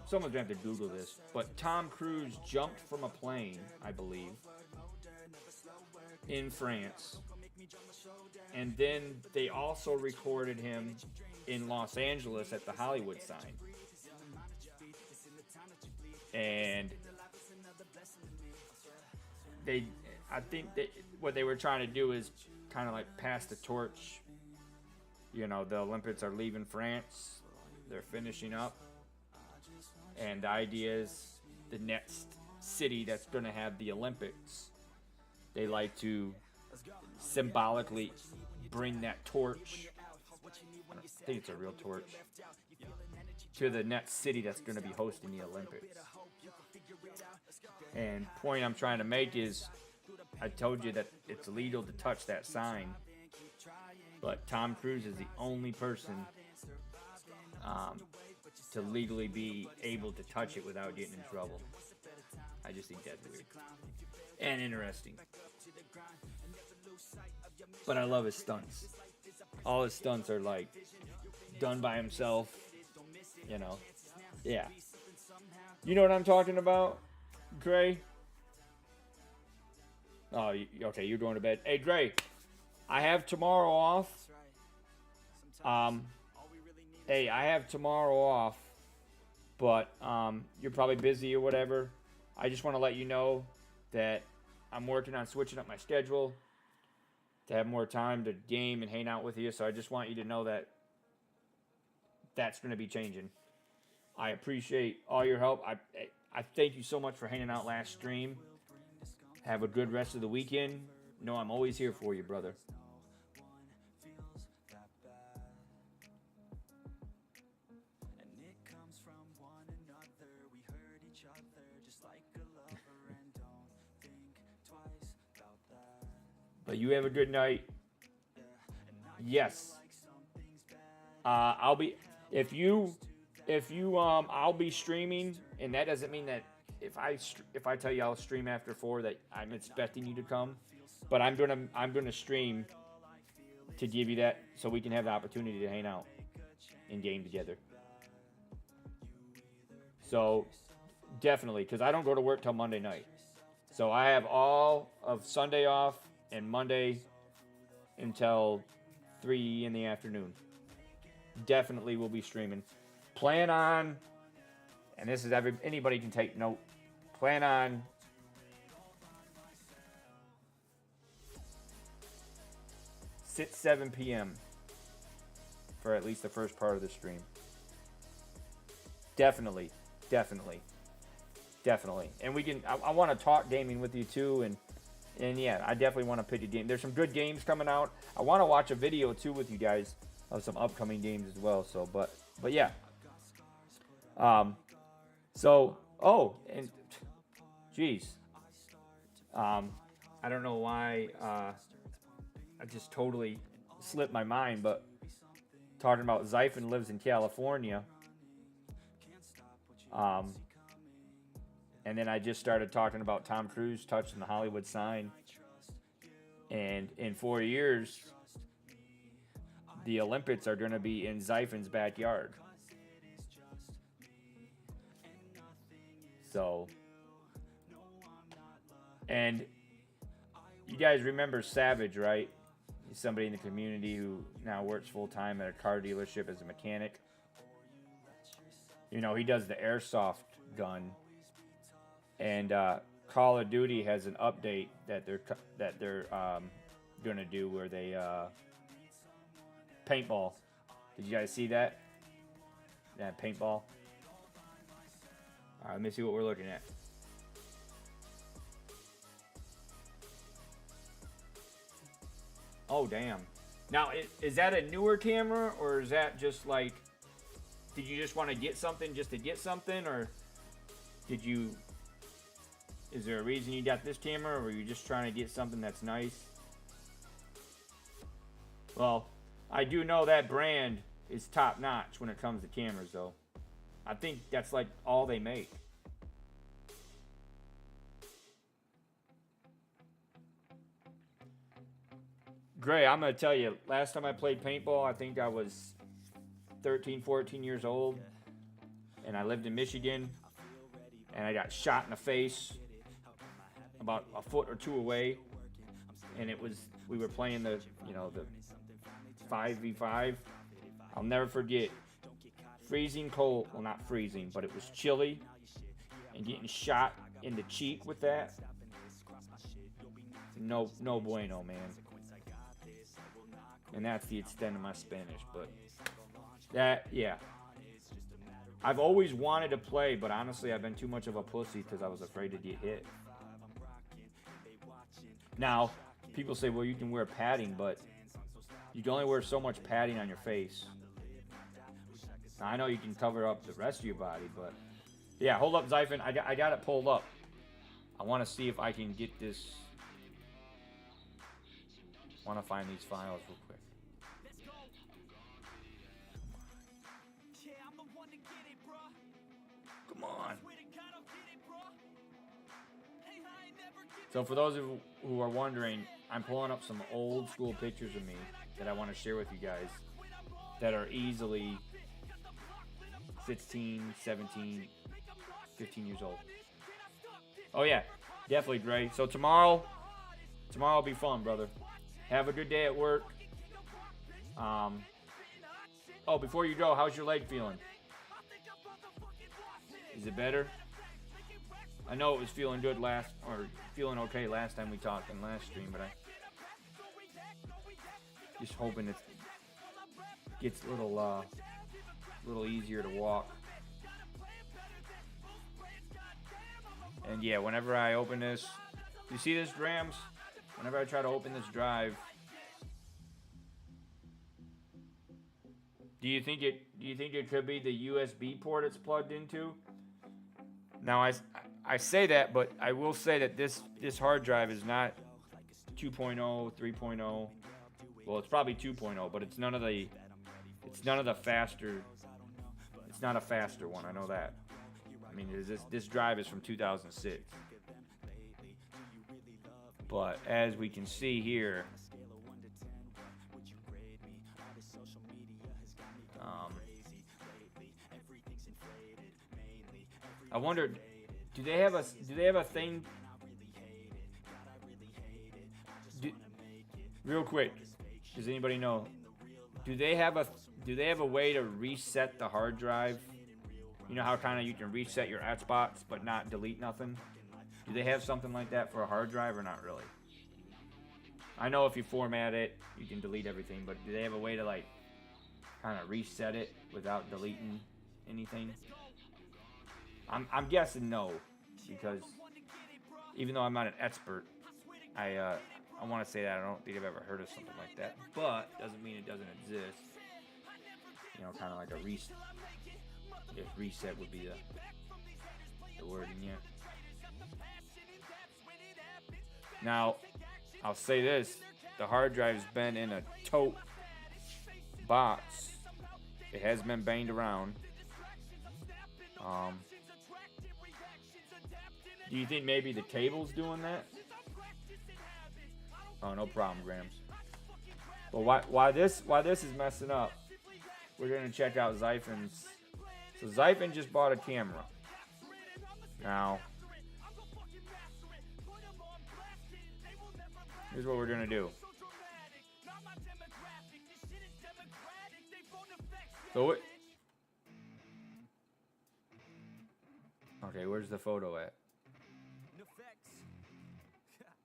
someone's going to have to Google this. But Tom Cruise jumped from a plane, I believe, in France. And then they also recorded him in Los Angeles at the Hollywood sign. And I think that what they were trying to do is kind of like pass the torch. The Olympics are leaving France. They're finishing up. And the idea is the next city that's going to have the Olympics, they like to symbolically bring that torch. I think it's a real torch. To the next city that's going to be hosting the Olympics. And point I'm trying to make is, I told you that it's illegal to touch that sign, but Tom Cruise is the only person to legally be able to touch it without getting in trouble. I just think that's weird and interesting. But I love his stunts. All his stunts are like done by himself, Yeah. You know what I'm talking about, Gray? Oh, okay, you're going to bed. Hey, Gray, I have tomorrow off. Hey, I have tomorrow off, but you're probably busy or whatever. I just want to let you know that I'm working on switching up my schedule to have more time to game and hang out with you. So I just want you to know that that's going to be changing. I appreciate all your help. I thank you so much for hanging out last stream. Have a good rest of the weekend. No, I'm always here for you, brother. But you have a good night. Yes. I'll be streaming, and that doesn't mean that if I tell you I'll stream after 4 that I'm expecting you to come, but I'm gonna stream to give you that so we can have the opportunity to hang out and game together. So definitely, because I don't go to work till Monday night, so I have all of Sunday off and Monday until 3 in the afternoon. Definitely will be streaming. Plan on, and this is anybody can take note. Plan on 7 p.m. for at least the first part of the stream. Definitely. And we can. I want to talk gaming with you too, and yeah, I definitely want to pick a game. There's some good games coming out. I want to watch a video too with you guys of some upcoming games as well. So, but yeah. And geez. I don't know why. I just totally slipped my mind, but talking about Zyphon lives in California. And then I just started talking about Tom Cruise touching the Hollywood sign. And in 4 years, the Olympics are going to be in Zyphon's backyard. So, and you guys remember Savage, right? He's somebody in the community who now works full-time at a car dealership as a mechanic. He does the airsoft gun. And Call of Duty has an update that they're gonna do where they paintball. Did you guys see that? Yeah, paintball. All right, let me see what we're looking at. Oh, damn. Now, is that a newer camera, or is that just like, did you just want to get something just to get something, or did you, is there a reason you got this camera, or were you just trying to get something that's nice? Well, I do know that brand is top notch when it comes to cameras, though. I think that's like all they make. Gray, I'm going to tell you, last time I played paintball, I think I was 13, 14 years old. And I lived in Michigan. And I got shot in the face about a foot or two away. And it was, we were playing the 5v5. I'll never forget. Freezing cold, well, not freezing, but it was chilly. And getting shot in the cheek with that. No bueno, man. And that's the extent of my Spanish, but that, yeah. I've always wanted to play, but honestly, I've been too much of a pussy because I was afraid to get hit. Now, people say, well, you can wear padding, but you can only wear so much padding on your face. Now, I know you can cover up the rest of your body, but yeah, hold up, Zyphon. I got it pulled up. I want to see if I can get this. I want to find these files real quick. Come on. So for those of you who are wondering, I'm pulling up some old school pictures of me that I want to share with you guys that are easily 16, 17, 15 years old. Oh yeah, definitely, Dre. So tomorrow will be fun, brother. Have a good day at work. Oh, before you go, how's your leg feeling? Is it better? I know it was feeling good feeling okay last time we talked in last stream, but I just hoping it gets a little easier to walk. And yeah, whenever I open this, you see this, Rams? Whenever I try to open this drive, do you think it could be the USB port it's plugged into? Now I say that, but I will say that this hard drive is not 2.0, 3.0. Well, it's probably 2.0, but it's none of the faster. It's not a faster one. I know that. I mean, this drive is from 2006. But as we can see here, I wonder, do they have a thing? Real quick, does anybody know? Do they have a way to reset the hard drive? You know how kind of you can reset your hotspots but not delete nothing? Do they have something like that for a hard drive or not really? I know if you format it, you can delete everything, but do they have a way to like kind of reset it without deleting anything? I'm guessing no, because even though I'm not an expert, I want to say that I don't think I've ever heard of something like that, but doesn't mean it doesn't exist. You know, kind of like a reset. If reset would be the word in here. Now, I'll say this: the hard drive's been in a tote box. It has been banged around. Do you think maybe the cable's doing that? Oh, no problem, Grams. But why this is messing up? We're gonna check out Zyphon's. So Zyphon just bought a camera. Now, here's what we're gonna do. So it. Okay, where's the photo at?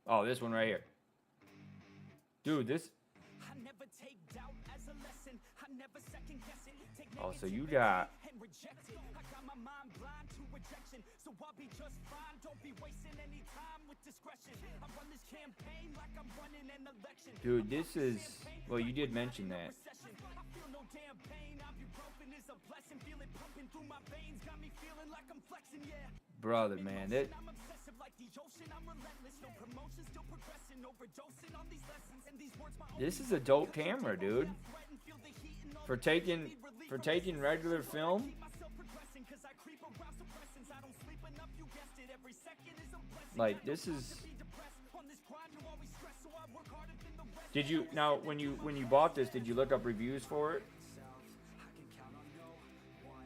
Oh, this one right here. Dude, this. Oh, so you got. Dude, this is. Well, you did mention that. Brother, man, that. This is a dope camera, dude. For taking regular film. Like, this is. Did you now when you bought this, did you look up reviews for it?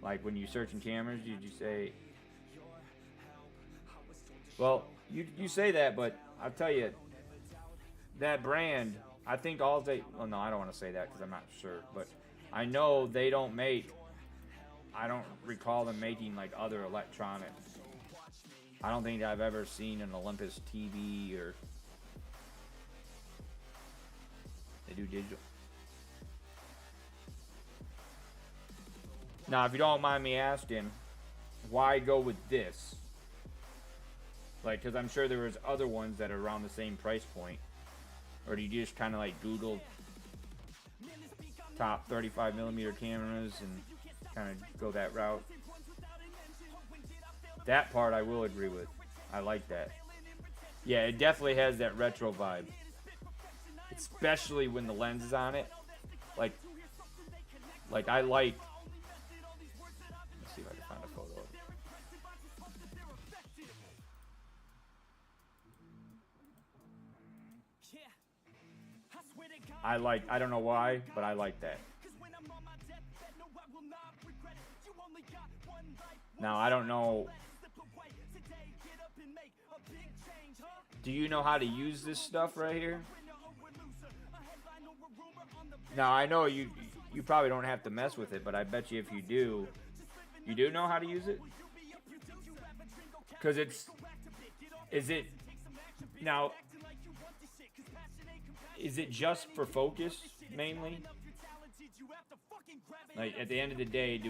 Like when you searching cameras, did you say? Well, you say that, but I'll tell you, that brand, I think all they. Well, no, I don't want to say that because I'm not sure, but I know they don't make. I don't recall them making like other electronics. I don't think I've ever seen an Olympus TV or. They do digital. Now, if you don't mind me asking, why go with this? Like, because I'm sure there was other ones that are around the same price point. Or do you just kind of like Google top 35mm cameras and kind of go that route? That part I will agree with. I like that. Yeah, it definitely has that retro vibe. Especially when the lens is on it. Like I like. Let's see if I can find a photo. I don't know why, but I like that. Now, I don't know. Do you know how to use this stuff right here? Now, I know you probably don't have to mess with it, but I bet you if you do know how to use it? Because is it just for focus, mainly? Like, at the end of the day,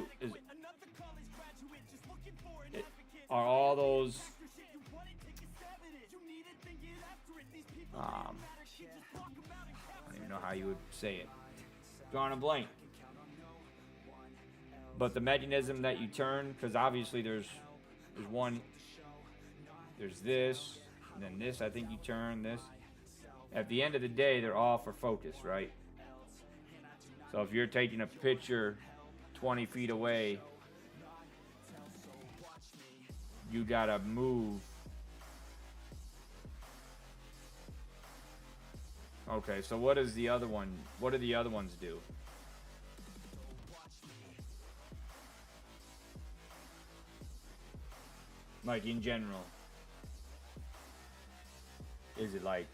are all those... I don't even know how you would say it. Drawing a blank. But the mechanism that you turn, because obviously there's this, and then this, I think you turn this. At the end of the day, they're all for focus, right? So if you're taking a picture 20 feet away, you gotta move. Okay, so what is the other one? What do the other ones do? Like in general. Is it like...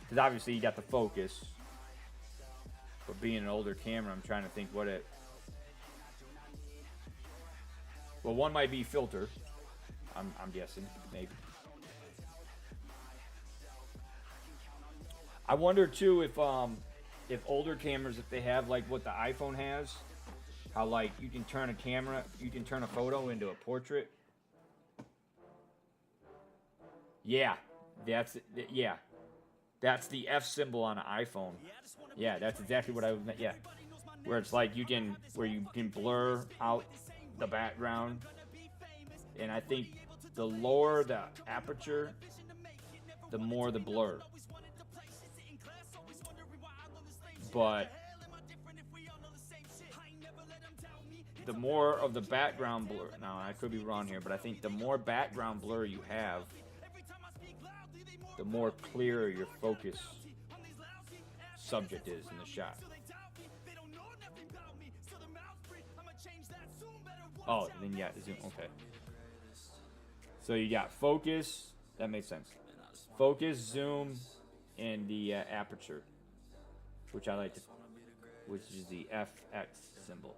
Because obviously you got the focus. But being an older camera, I'm trying to think what it... Well, one might be filter. I'm guessing, maybe. I wonder too if older cameras, if they have like what the iPhone has, how like you can turn a photo into a portrait. Yeah, that's the F symbol on an iPhone. Yeah, that's exactly what I was meant. Yeah, where it's like you can blur out the background, and I think the lower the aperture, the more the blur. But the more of the background blur, now I could be wrong here, but I think the more background blur you have, the more clear your focus subject is in the shot. Oh, then yeah, zoom, okay. So you got focus, that makes sense. Focus, zoom, and the aperture. Which I like to, which is the FX symbol.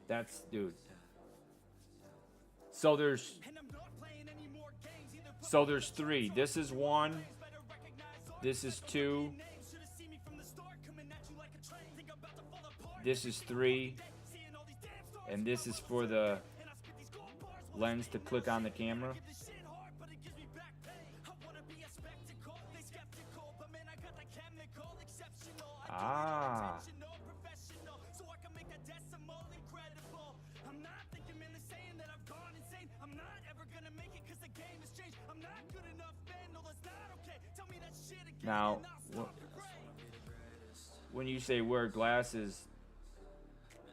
That's, dude. So there's So there's 3. This is 1. This is 2. This is 3. And this is for the lens to click on the camera. Ah. Now, when you say wear glasses,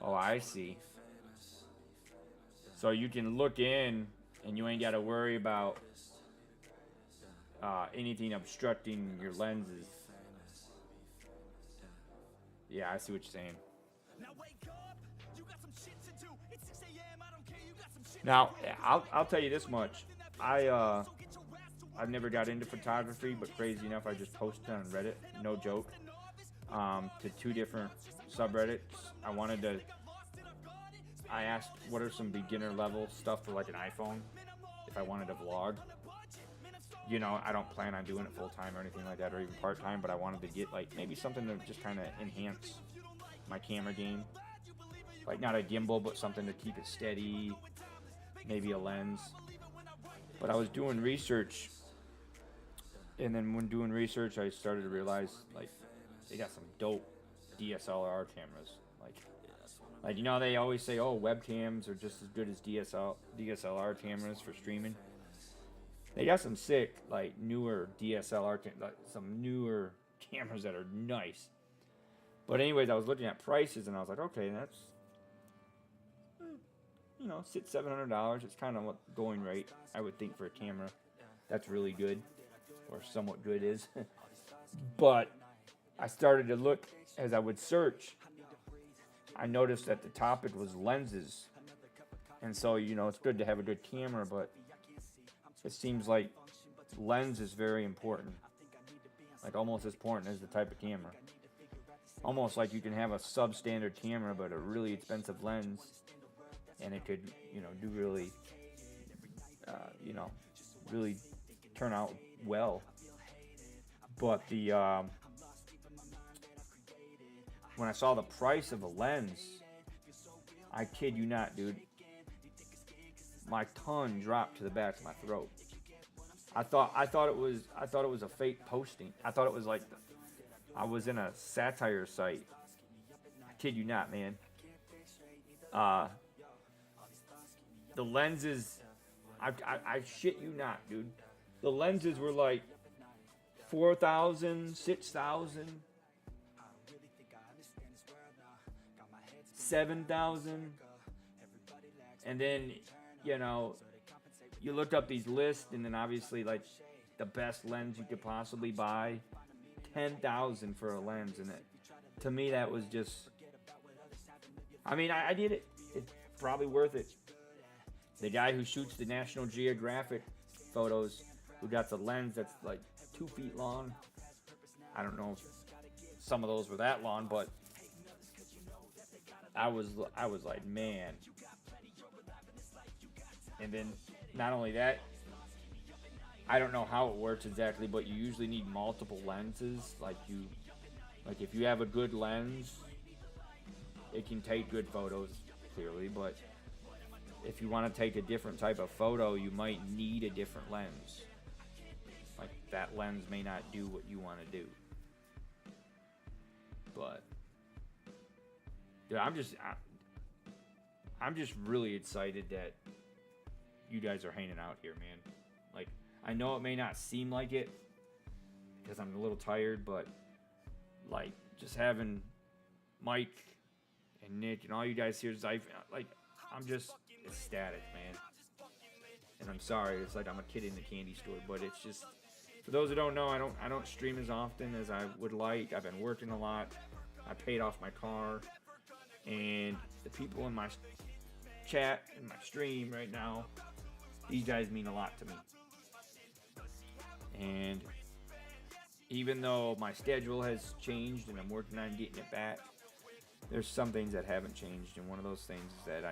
oh, I see. So you can look in and you ain't got to worry about anything obstructing your lenses. Yeah, I see what you're saying. Now, I'll tell you this much. I've never got into photography, but crazy enough, I just posted on Reddit, no joke, to 2 different subreddits. I asked what are some beginner level stuff for like an iPhone if I wanted to vlog. You know, I don't plan on doing it full time or anything like that, or even part time, but I wanted to get like maybe something to just kind of enhance my camera game. Like not a gimbal, but something to keep it steady, maybe a lens. But I was doing research, and then when doing research, I started to realize like they got some dope DSLR cameras. Like you know, they always say, oh, webcams are just as good as DSLR cameras for streaming. They got some sick, like newer DSLR, like some newer cameras that are nice. But anyways, I was looking at prices, and I was like, okay, that's, you know, $600-700. It's kind of what going rate, I would think, for a camera. That's really good, or somewhat good is. But I started to look as I would search. I noticed that the topic was lenses. And so, you know, it's good to have a good camera, but it seems like lens is very important. Like almost as important as the type of camera. Almost like you can have a substandard camera, but a really expensive lens, and it could, you know, do really, you know, really turn out well. But the when I saw the price of a lens, I kid you not, dude, my tongue dropped to the back of my throat. I thought it was a fake posting. I thought it was like I was in a satire site. I kid you not, man. The lenses, I shit you not, dude. The lenses were like 4,000, 6,000, 7,000, and then, you know, you look up these lists, and then obviously like the best lens you could possibly buy, 10,000 for a lens, and to me that was just, I mean, I did it. It's probably worth it. The guy who shoots the National Geographic photos, who got the lens that's like 2 feet long. I don't know if some of those were that long, but I was like, man. And then not only that, I don't know how it works exactly, but you usually need multiple lenses. Like if you have a good lens, it can take good photos, clearly, but if you want to take a different type of photo, you might need a different lens. Like that lens may not do what you want to do. But dude, I'm just really excited that you guys are hanging out here, man. Like, I know it may not seem like it because I'm a little tired, but like just having Mike and Nick and all you guys here, I'm just ecstatic, man. And I'm sorry, it's like I'm a kid in the candy store, but it's just, for those who don't know, I don't stream as often as I would like. I've been working a lot. I paid off my car, and the people in my chat and my stream right now, these guys mean a lot to me. And even though my schedule has changed and I'm working on getting it back, there's some things that haven't changed, and one of those things is that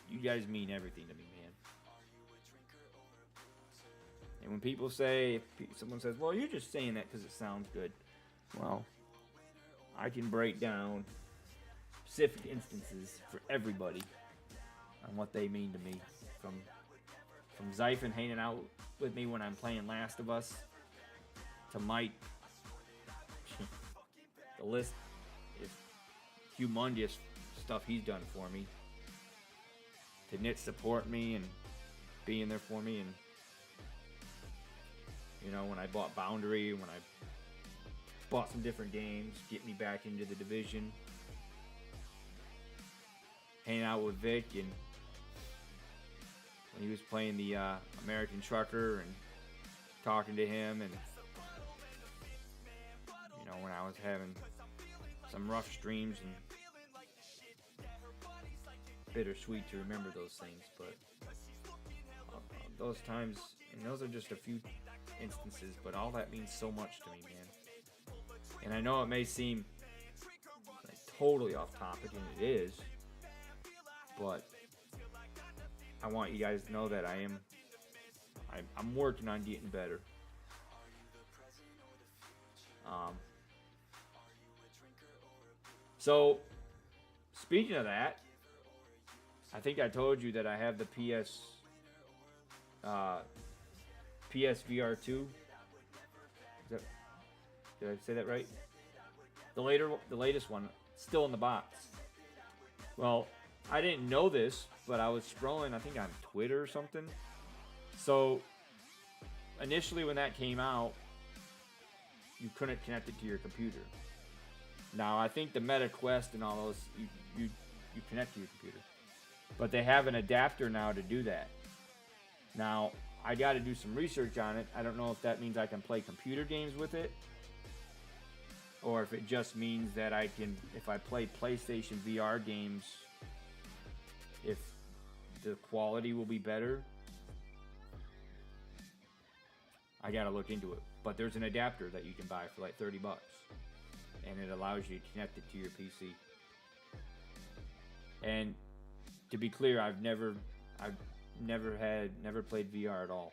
you guys mean everything to me, man. And when people say, if someone says, well, you're just saying that because it sounds good. Well, I can break down specific instances for everybody on what they mean to me. From Zyphon hanging out with me when I'm playing Last of Us, to Mike. The list is humongous stuff he's done for me. To Nit support me and being there for me, and you know, when I bought Boundary, when I bought some different games, get me back into the division, hanging out with Vic, and when he was playing the American Trucker and talking to him, and you know, when I was having some rough streams, and bittersweet to remember those things, but those times, and those are just a few instances, but all that means so much to me, man. And I know it may seem like totally off topic, and it is, but I want you guys to know that I'm working on getting better. So speaking of that, I think I told you that I have the PSVR 2. Did I say that right? The latest one, still in the box. Well, I didn't know this, but I was scrolling, I think on Twitter or something. So initially when that came out, you couldn't connect it to your computer. Now I think the Meta Quest and all those, you connect to your computer. But they have an adapter now to do that. Now, I got to do some research on it. I don't know if that means I can play computer games with it, or if it just means that I can, if I play PlayStation VR games, if the quality will be better. I got to look into it. But there's an adapter that you can buy for like $30, and it allows you to connect it to your PC. And to be clear, I've never played VR at all.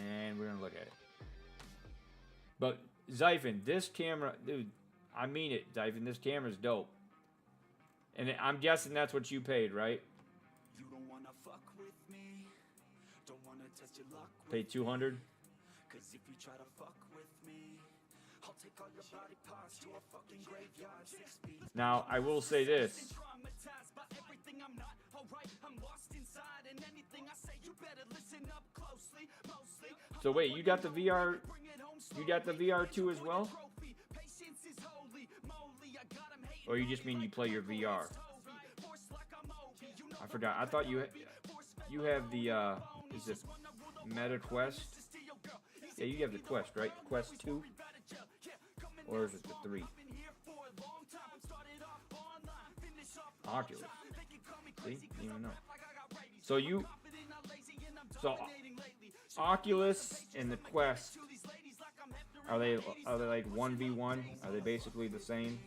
And we're gonna look at it. But Zyphon, this camera, dude, I mean it, Zyphon, this camera's dope. And I'm guessing that's what you paid, right? You don't wanna fuck with me. Don't wanna test your luck. Paid $200. Cause if you try to fuck with me, I'll take all your body parts to a fucking graveyard 6 feet. Now, I will say this. So wait, you got the VR? You got the VR 2 as well? Or you just mean you play your VR? I forgot. I thought you have the is it Meta Quest? Yeah, you have the Quest, right? Quest 2? Or is it the 3? Oculus. See? You don't even know. So Oculus and the Quest, are they like 1v1? Are they basically the same?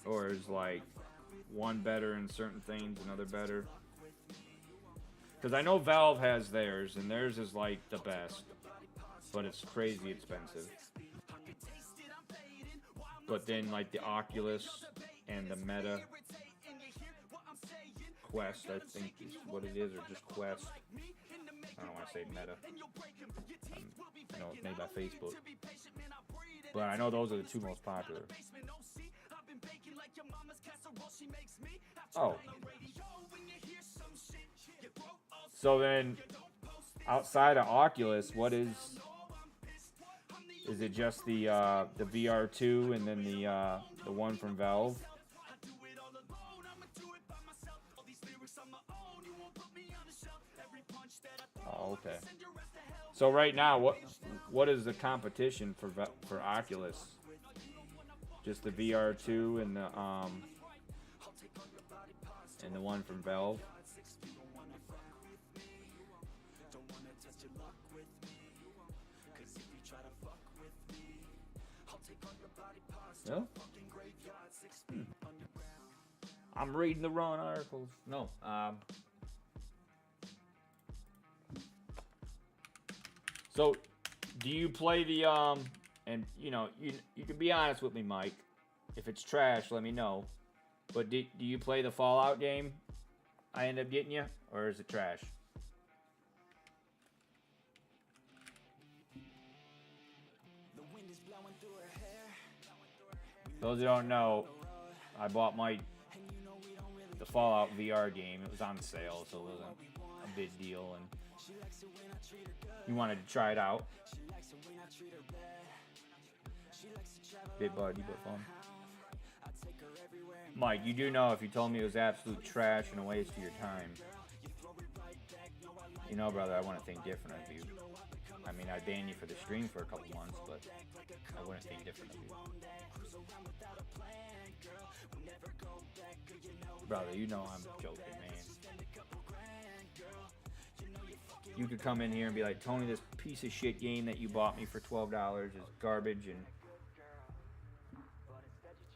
Or is like one better in certain things, another better? Because I know Valve has theirs, and theirs is like the best, but it's crazy expensive. But then like the Oculus and the Meta Quest, I think is what it is, or just Quest. I don't want to say Meta. I know it's made by Facebook. But I know those are the two most popular. Oh. So then, outside of Oculus, what is it just the VR2 and then the one from Valve? Oh, okay. So right now, what is the competition for Oculus? Just the VR2 and the one from Valve. No? I'm reading the wrong articles. No. So, do you play the and you know you can be honest with me, Mike. If it's trash, let me know. But do you play the Fallout game I end up getting you, or is it trash? Those who don't know, I bought the Fallout VR game. It was on sale, so it wasn't a big deal, and you wanted to try it out. Bit buddy, but fun. Mike, you do know if you told me it was absolute trash and a waste of your time. You know, brother, I want to think different of you. I mean, I'd ban you for the stream for a couple months, but I wouldn't think different of you. Brother, you know I'm joking, man. You could come in here and be like, Tony, this piece of shit game that you bought me for $12 is garbage, and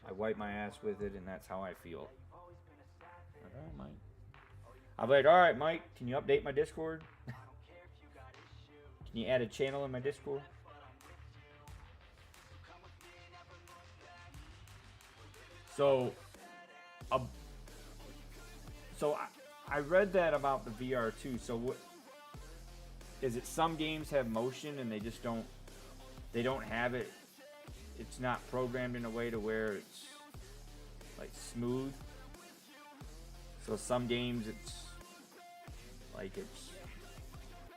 I wipe my ass with it, and that's how I feel. Alright, Mike. I'll be like, alright, Mike, can you update my Discord? Can you add a channel in my Discord? So I read that about the VR too. So what is it? Some games have motion and they don't have it. It's not programmed in a way to where it's like smooth. So some games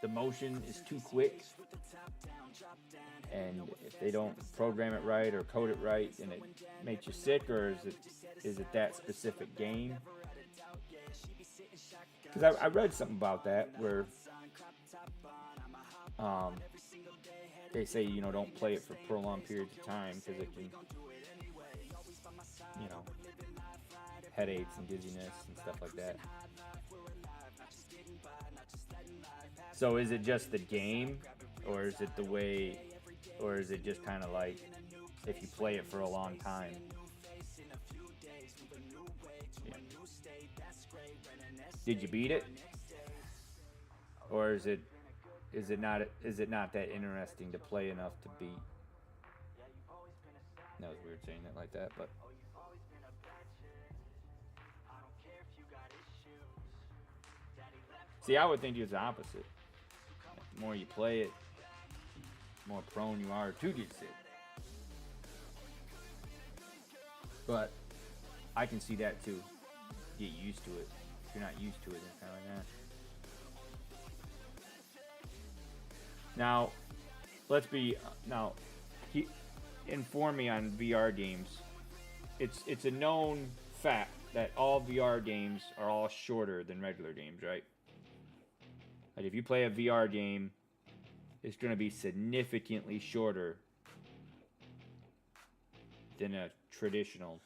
the motion is too quick, and if they don't program it right or code it right, and it makes you sick, or is it that specific game? Because I read something about that where they say, you know, don't play it for prolonged periods of time because it can, you know, headaches and dizziness and stuff like that. So is it just the game, or is it the way, or is it just kind of like if you play it for a long time? Yeah. Did you beat it, or is it not that interesting to play enough to beat? That was weird saying it like that, but see, I would think it's the opposite. The more you play it, the more prone you are to get sick. But I can see that too. Get used to it. If you're not used to it, it's kind of like that. Inform me on VR games. It's a known fact that all VR games are all shorter than regular games, right? Like if you play a VR game, it's going to be significantly shorter than a traditional,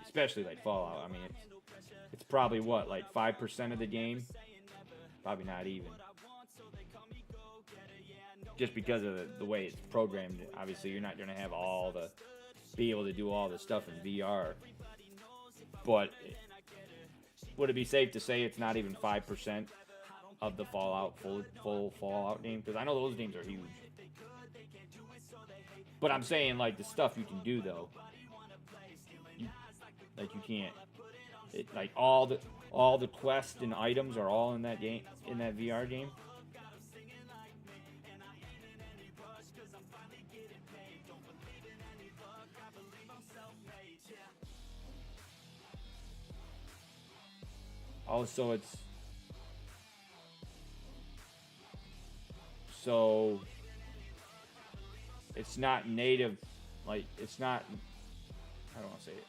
especially like Fallout. I mean, it's probably what, like 5% of the game? Probably not even. Just because of the way it's programmed. Obviously, you're not going to have be able to do all the stuff in VR. But would it be safe to say it's not even 5% of the Fallout, full Fallout game? Because I know those games are huge. But I'm saying, like, the stuff you can do, though. You can't. Like, all the quests and items are all in that game, in that VR game. Also, it's not native, like, it's not, I don't want to say it.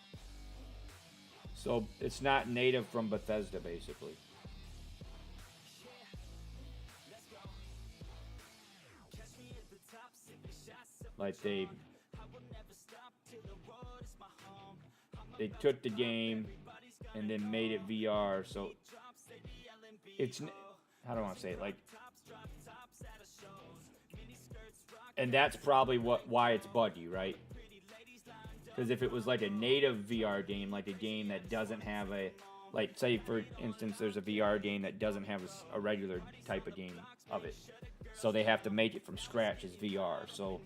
So it's not native from Bethesda, basically. Like they took the game and then made it VR, so it's, I don't want to say it, like, And that's probably why it's buggy, right? Because if it was like a native VR game, like a game that doesn't have a, like say for instance, there's a VR game that doesn't have a regular type of game of it, so they have to make it from scratch as VR. So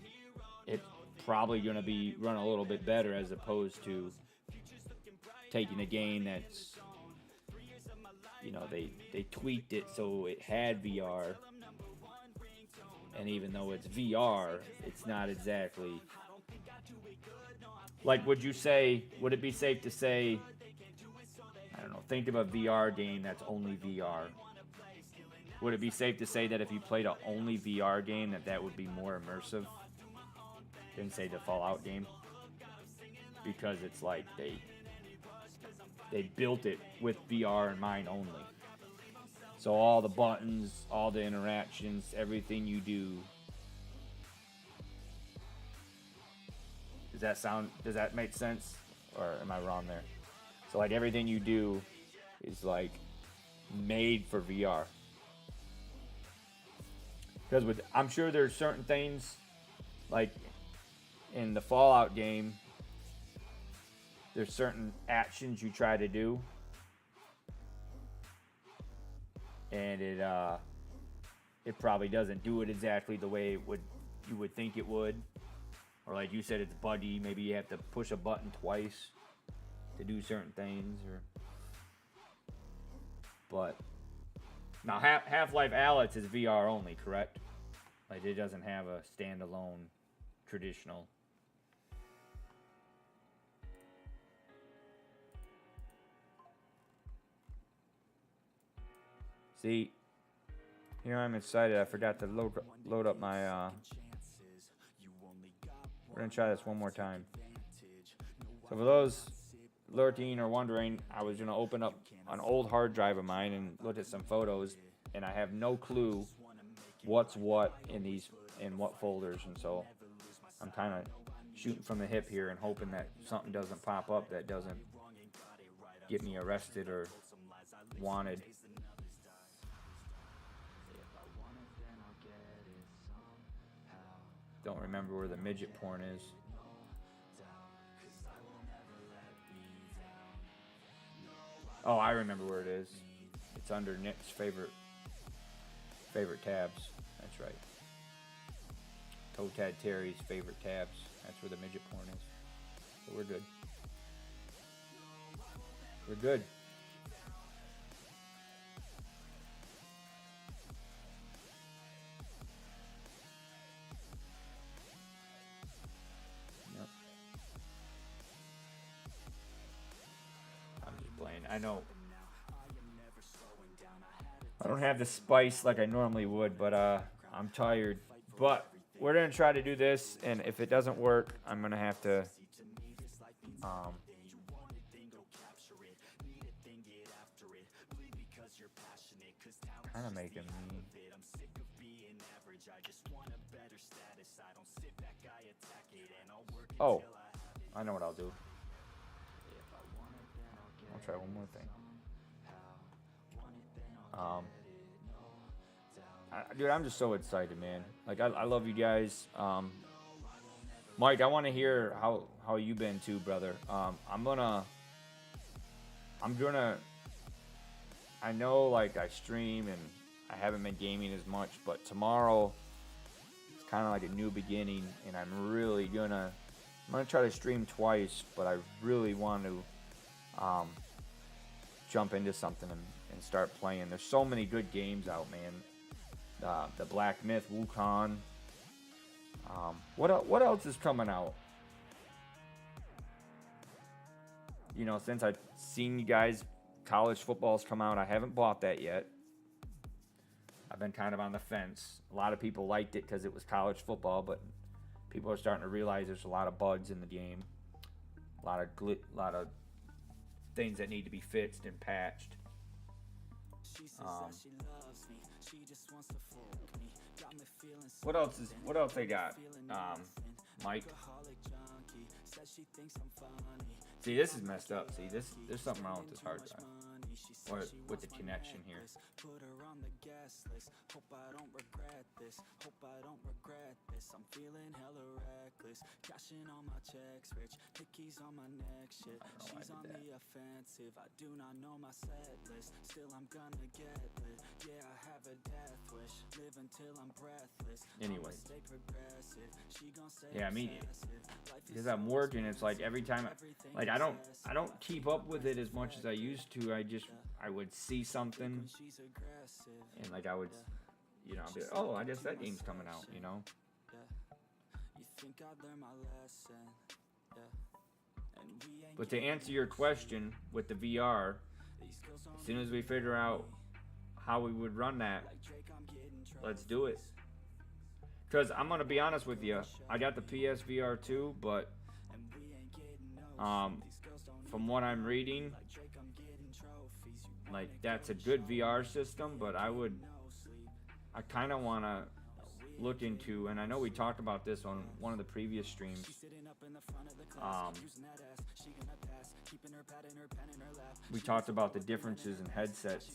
it's probably going to be run a little bit better as opposed to taking a game that's, you know, they tweaked it so it had VR, and even though it's VR, it's not exactly like, would it be safe to say, I don't know, think of a VR game that's only VR. Would it be safe to say that if you played an only VR game that would be more immersive than, say, the Fallout game? Because it's like they built it with VR in mind only. So all the buttons, all the interactions, everything you do. Does that make sense? Or am I wrong there? So like everything you do is like made for VR. Because I'm sure there's certain things like in the Fallout game, there's certain actions you try to do, and it probably doesn't do it exactly the way you would think it would. Or like you said, it's buggy. Maybe you have to push a button twice to do certain things. But now Half-Life Alyx is VR only, correct? Like it doesn't have a standalone traditional. See, here I'm excited. I forgot to load up my. We're gonna try this one more time. So for those lurking or wondering, I was gonna open up an old hard drive of mine and look at some photos, and I have no clue what's what in what folders, and so I'm kind of shooting from the hip here and hoping that something doesn't pop up that doesn't get me arrested or wanted. Don't remember where the midget porn is. Oh, I remember where it is. It's under Nick's favorite tabs. That's right. Toe Tad Terry's favorite tabs. That's where the midget porn is. So we're good. We're good. Yep. I'm just playing. I know. I don't have the spice like I normally would, but I'm tired. But we're gonna try to do this, and if it doesn't work, I'm gonna have to kind of make him. Oh, I know what I'll do. I'll try one more thing. Dude, I'm just so excited, man. Like, I love you guys. Mike, I want to hear how you been too, brother. I know, like, I stream and I haven't been gaming as much, but tomorrow it's kind of like a new beginning, and I'm gonna try to stream twice, but I really want to jump into something and start playing. There's so many good games out, man. The Black Myth, Wukong. What else is coming out? You know, since I've seen you guys, college football's come out. I haven't bought that yet. I've been kind of on the fence. A lot of people liked it because it was college football, but people are starting to realize there's a lot of bugs in the game. A lot of things that need to be fixed and patched. What else they got? Mike. See, this is messed up. See, there's something wrong with this hard drive. or with the connection here. Put her on the gas list. Hope I don't regret this. Hope I don't regret this. I'm feeling hella reckless. Cashing all my checks, rich. Hickeys on my neck, shit. She's on the offensive. I do not know my set list. Still I'm gonna get lit. Yeah, I have a death wish. Live until I'm breathless. Anyway. Stay progressive. She gon' stay Yeah, me neither. obsessive. Because I'm working, it's like every time, like I don't keep up with it as much as I used to. I would see something, She's aggressive. and like I would, you know, I'd be like, oh, I guess that game's coming out, you know. You think I'd learn my lesson? Yeah. And we ain't But to answer your question with the VR, these girls on as soon as we figure out how we would run that, like Drake, I'm getting let's do it. Because I'm gonna be honest with you, I got the PSVR 2, but and we ain't getting no these girls don't from what I'm reading, like Drake, I'm getting trophies. You like that's a good VR system, but I kind of want to look into, and I know we talked about this on one of the previous streams, sitting up in the front of the class, using that ass, she gonna pass, keeping her pad in her pen in her lap. we talked about the differences in headsets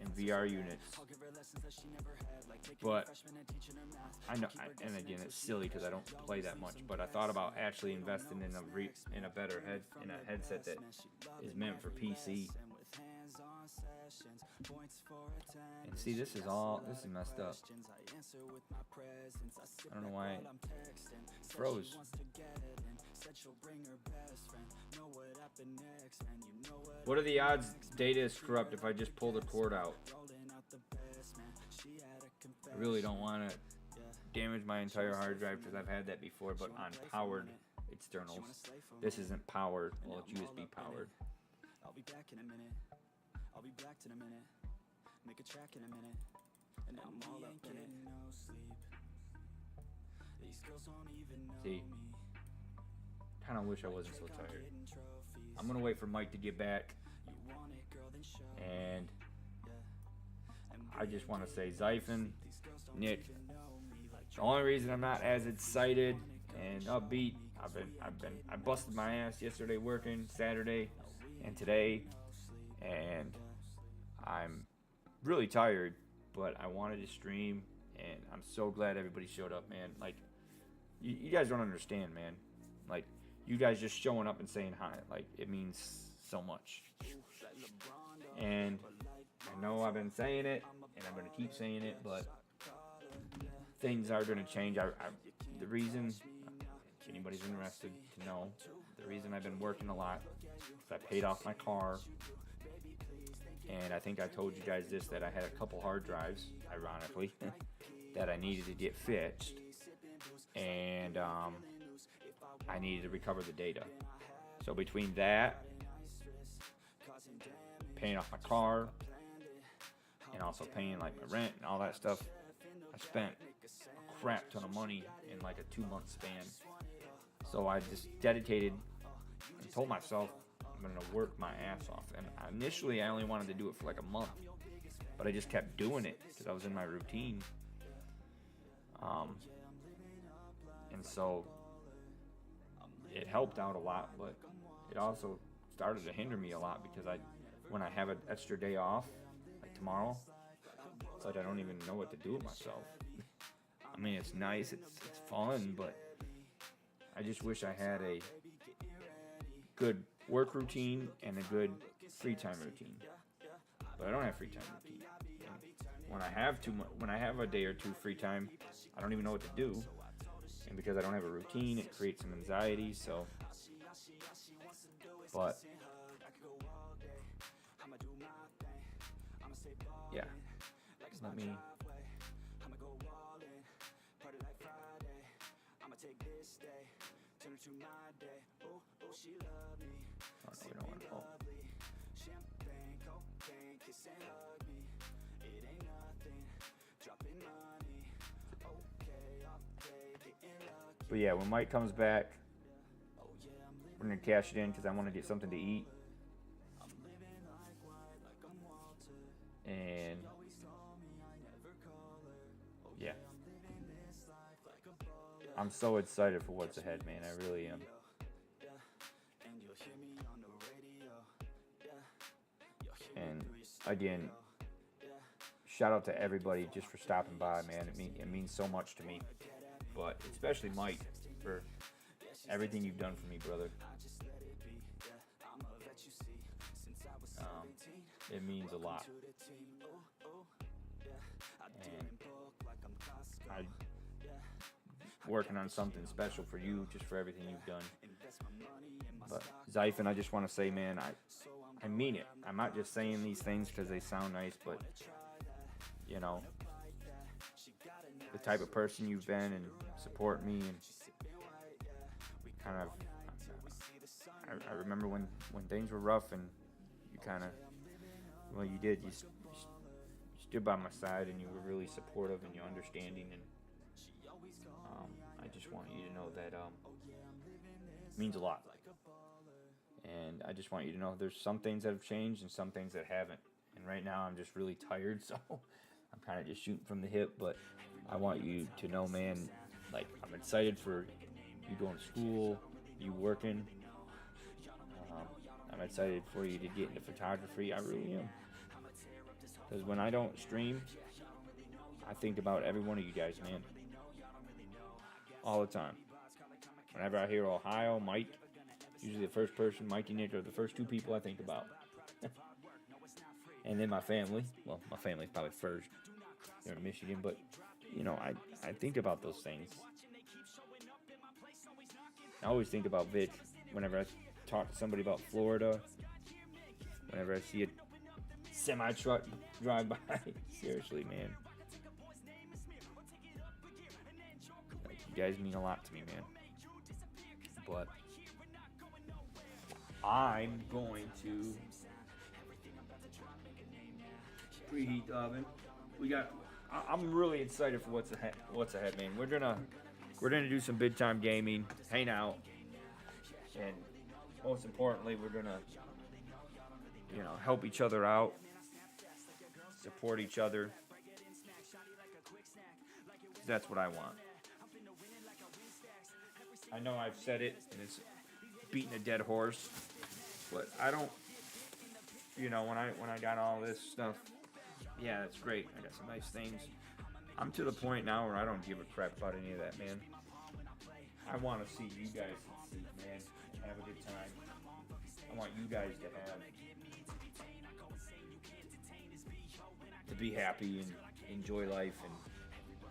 and VR units. I'll give her lessons that she never had, like taking But a freshman and teaching her math. I know, and again, it's silly because I don't play that much, but I thought about actually investing in a better headset that is meant for PC. And with hands-on sessions, points for And see, this is messed up. I answer with my presence. I sit I don't know back why while I'm texting. it Said froze. she wants to get it in. Said she'll bring her best friend. Know what happened next, man. You know What are the odds data is corrupt if I just pull the cord out? rolling out the best, man. She had a I confession. really don't want to damage my entire hard drive because I've had that before, but on powered externals. This isn't powered, well, it's USB powered. I'll be back in a minute. I'll be back in a minute. Make a track in a minute. And I'm all up in it. No sleep. These girls don't even know See, me. kind of wish I wasn't so tired. Getting trophies. I'm gonna wait for Mike to get back, You want it, girl, then show me. and And I just want to say, Zyphon, these girls don't Nick, even know me. Like the only reason I'm not as excited and upbeat, I busted my ass yesterday working, Saturday, and today, and I'm really tired, but I wanted to stream, and I'm so glad everybody showed up, man. Like, you guys don't understand, man. Like, you guys just showing up and saying hi, like, it means so much. And I know I've been saying it, and I'm gonna keep saying it, but things are gonna change. The reason, if anybody's interested to know, the reason I've been working a lot is I paid off my car, and I think I told you guys this, that I had a couple hard drives, ironically, that I needed to get fixed, and I needed to recover the data. So between that, paying off my car, and also paying like my rent and all that stuff, I spent a crap ton of money in like a 2-month span. So I just dedicated and told myself I'm gonna work my ass off. And initially I only wanted to do it for like a month, but I just kept doing it because I was in my routine. And so it helped out a lot, but it also started to hinder me a lot because when I have an extra day off, like tomorrow, it's like I don't even know what to do with myself. I mean, it's nice, it's fun, but I just wish I had a good work routine and a good free time routine. But I don't have free time routine. And when I have a day or two free time, I don't even know what to do. And because I don't have a routine, it creates some anxiety. So, but yeah, let me. Oh, no, we don't want to. Oh. But yeah, when Mike comes back, we're gonna cash it in because I want to get something to eat. And yeah, I'm so excited for what's ahead, man. I really am. And again, shout out to everybody just for stopping by, man. It means so much to me, but especially Mike for everything you've done for me, brother. It means a lot. And I'm working on something special for you, just for everything you've done. But Zyphon, I just want to say, man, I mean it. I'm not just saying these things because they sound nice, but you know, the type of person you've been and support me and kind of. I remember when things were rough and you kind of, well, you did. You stood by my side and you were really supportive and you're understanding, and I just want you to know that it means a lot. And I just want you to know there's some things that have changed and some things that haven't. And right now I'm just really tired, so I'm kind of just shooting from the hip. But I want you to know, man, like, I'm excited for you going to school, you working. I'm excited for you to get into photography. I really am. Because when I don't stream, I think about every one of you guys, man. All the time. Whenever I hear Ohio, Mike, usually the first person, Mikey, Nick, are the first two people I think about. And then my family. Well, my family's probably first. They're in Michigan, but, you know, I think about those things. I always think about Vic whenever I talk to somebody about Florida. Whenever I see a semi-truck drive by. Seriously, man. You guys mean a lot to me, man. But I'm going to preheat the oven. I'm really excited for what's ahead, man. We're gonna do some big time gaming, hang out, and most importantly, we're gonna, you know, help each other out, support each other. That's what I want. I know I've said it, and it's beating a dead horse, but I don't, you know, when I got all this stuff, yeah, that's great. I got some nice things. I'm to the point now where I don't give a crap about any of that, man. I want to see you guys succeed, man, and have a good time. I want you guys to be happy and enjoy life, and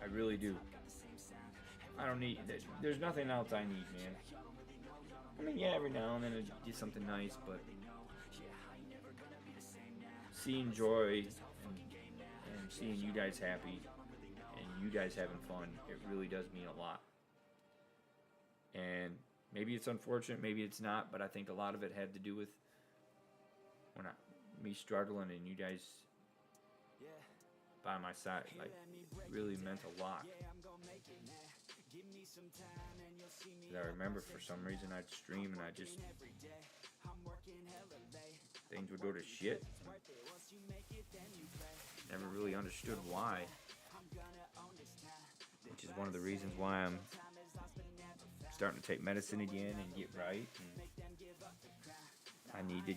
I really do. I don't need, there's nothing else I need, man. I mean, yeah, every now and then I do something nice, but seeing joy and seeing you guys happy and you guys having fun, it really does mean a lot. And maybe it's unfortunate, maybe it's not, but I think a lot of it had to do with me struggling and you guys by my side, like, really meant a lot. I remember for some reason I'd stream and I just, things would go to shit. Never really understood why, which is one of the reasons why I'm starting to take medicine again and get right. And I need to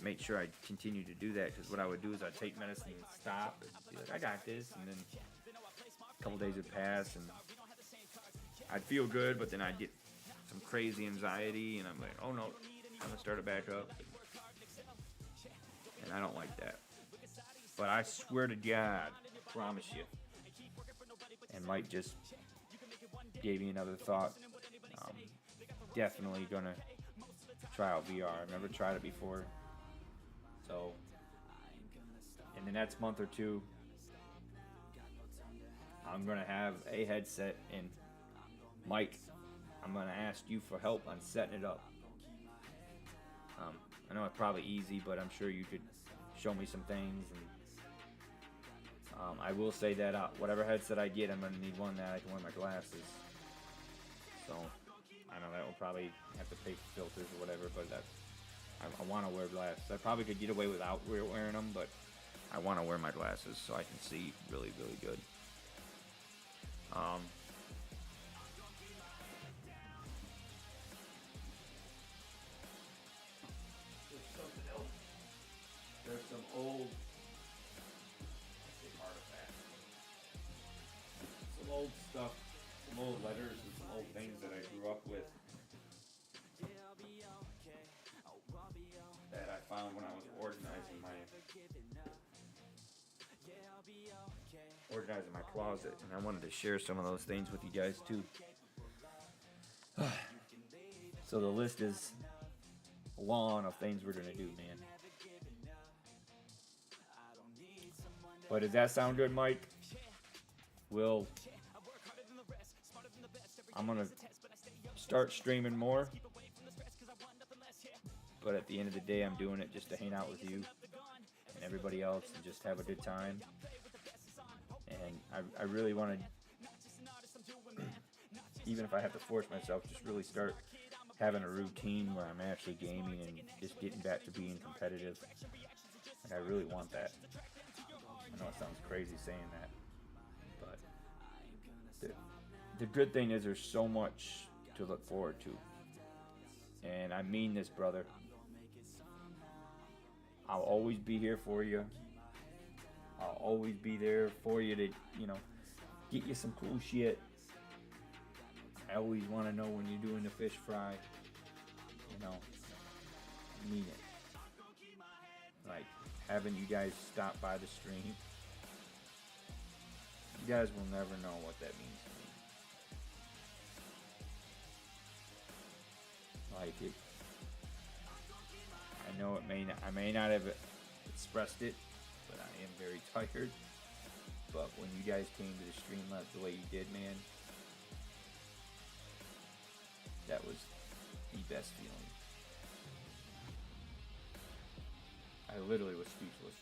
make sure I continue to do that, because what I would do is I'd take medicine and stop and be like, I got this, and then a couple days would pass and I'd feel good, but then I'd get some crazy anxiety and I'm like, oh no, I'm gonna start it back up. And I don't like that. But I swear to God, I promise you, and Mike just gave me another thought, definitely gonna try out VR. I've never tried it before. So in the next month or two, I'm gonna have a headset, and Mike, I'm gonna ask you for help on setting it up. I know it's probably easy, but I'm sure you could show me some things. And I will say that whatever headset I get, I'm gonna need one that I can wear my glasses. So I know that will probably have to pay for filters or whatever, but I want to wear glasses. I probably could get away without wearing them, but I want to wear my glasses so I can see really, really good. some old artifacts, some old stuff, some old letters, and some old things that I grew up with that I found when I was organizing my closet, and I wanted to share some of those things with you guys too. So the list is long of things we're gonna do, man. But does that sound good, Mike? I'm gonna start streaming more, but at the end of the day, I'm doing it just to hang out with you and everybody else and just have a good time. And I really want to, even if I have to force myself, just really start having a routine where I'm actually gaming and just getting back to being competitive. And I really want that. I know it sounds crazy saying that, but the good thing is there's so much to look forward to. And I mean this, brother. I'll always be here for you. I'll always be there for you to, get you some cool shit. I always want to know when you're doing the fish fry. I mean it. Like, having you guys stop by the stream. You guys will never know what that means to me. Like it. I know I may not have expressed it, but I am very tired. But when you guys came to the stream the way you did, man, that was the best feeling. I literally was speechless.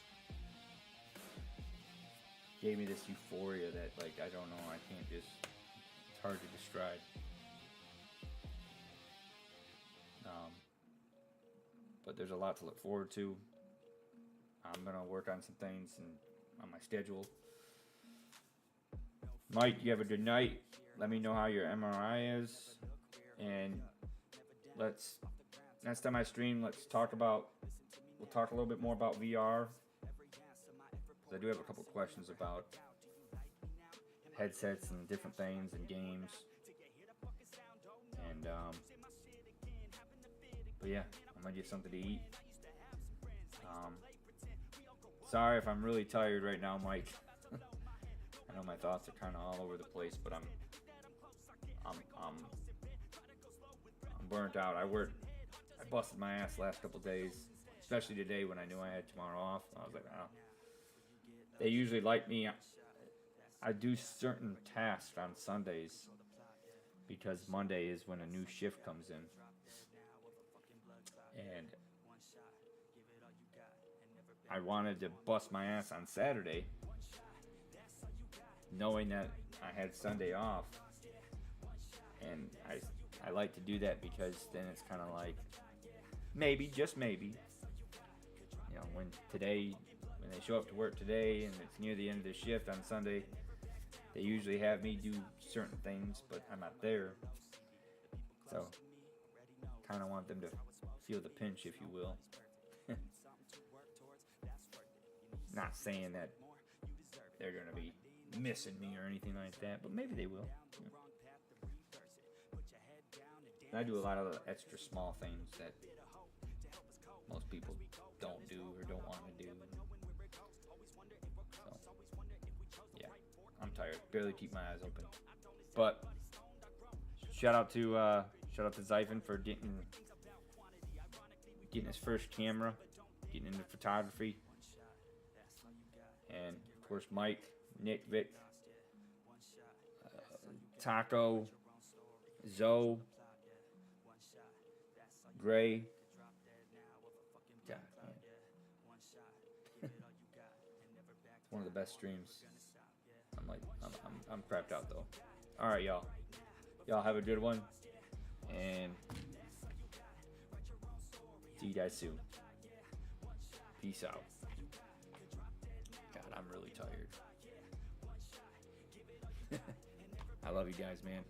Gave me this euphoria that, like, I don't know, it's hard to describe. But there's a lot to look forward to. I'm gonna work on some things and on my schedule. Mike, you have a good night. Let me know how your MRI is, and next time I stream, we'll talk a little bit more about VR. I do have a couple questions about headsets and different things and games. And but yeah, I'm gonna get something to eat. Sorry if I'm really tired right now, Mike. I know my thoughts are kind of all over the place, but I'm burnt out. I busted my ass the last couple days, especially today when I knew I had tomorrow off. I was like, oh. They usually like me. I do certain tasks on Sundays because Monday is when a new shift comes in. And I wanted to bust my ass on Saturday, knowing that I had Sunday off. And I like to do that because then it's kind of like, maybe, just maybe, when they show up to work today and it's near the end of the shift on Sunday, they usually have me do certain things, but I'm not there. So, kind of want them to feel the pinch, if you will. Not saying that they're going to be missing me or anything like that, but maybe they will. Yeah. I do a lot of the extra small things that most people don't do or don't want to do. So, yeah, I'm tired. Barely keep my eyes open. But shout out to Zyphon for getting his first camera, getting into photography, and of course Mike, Nick, Vic, Taco, Zoe, Gray. God, man. It's one of the best streams. I'm crapped out though. All right, y'all. Y'all have a good one, and see you guys soon. Peace out. God, I'm really tired. I love you guys, man.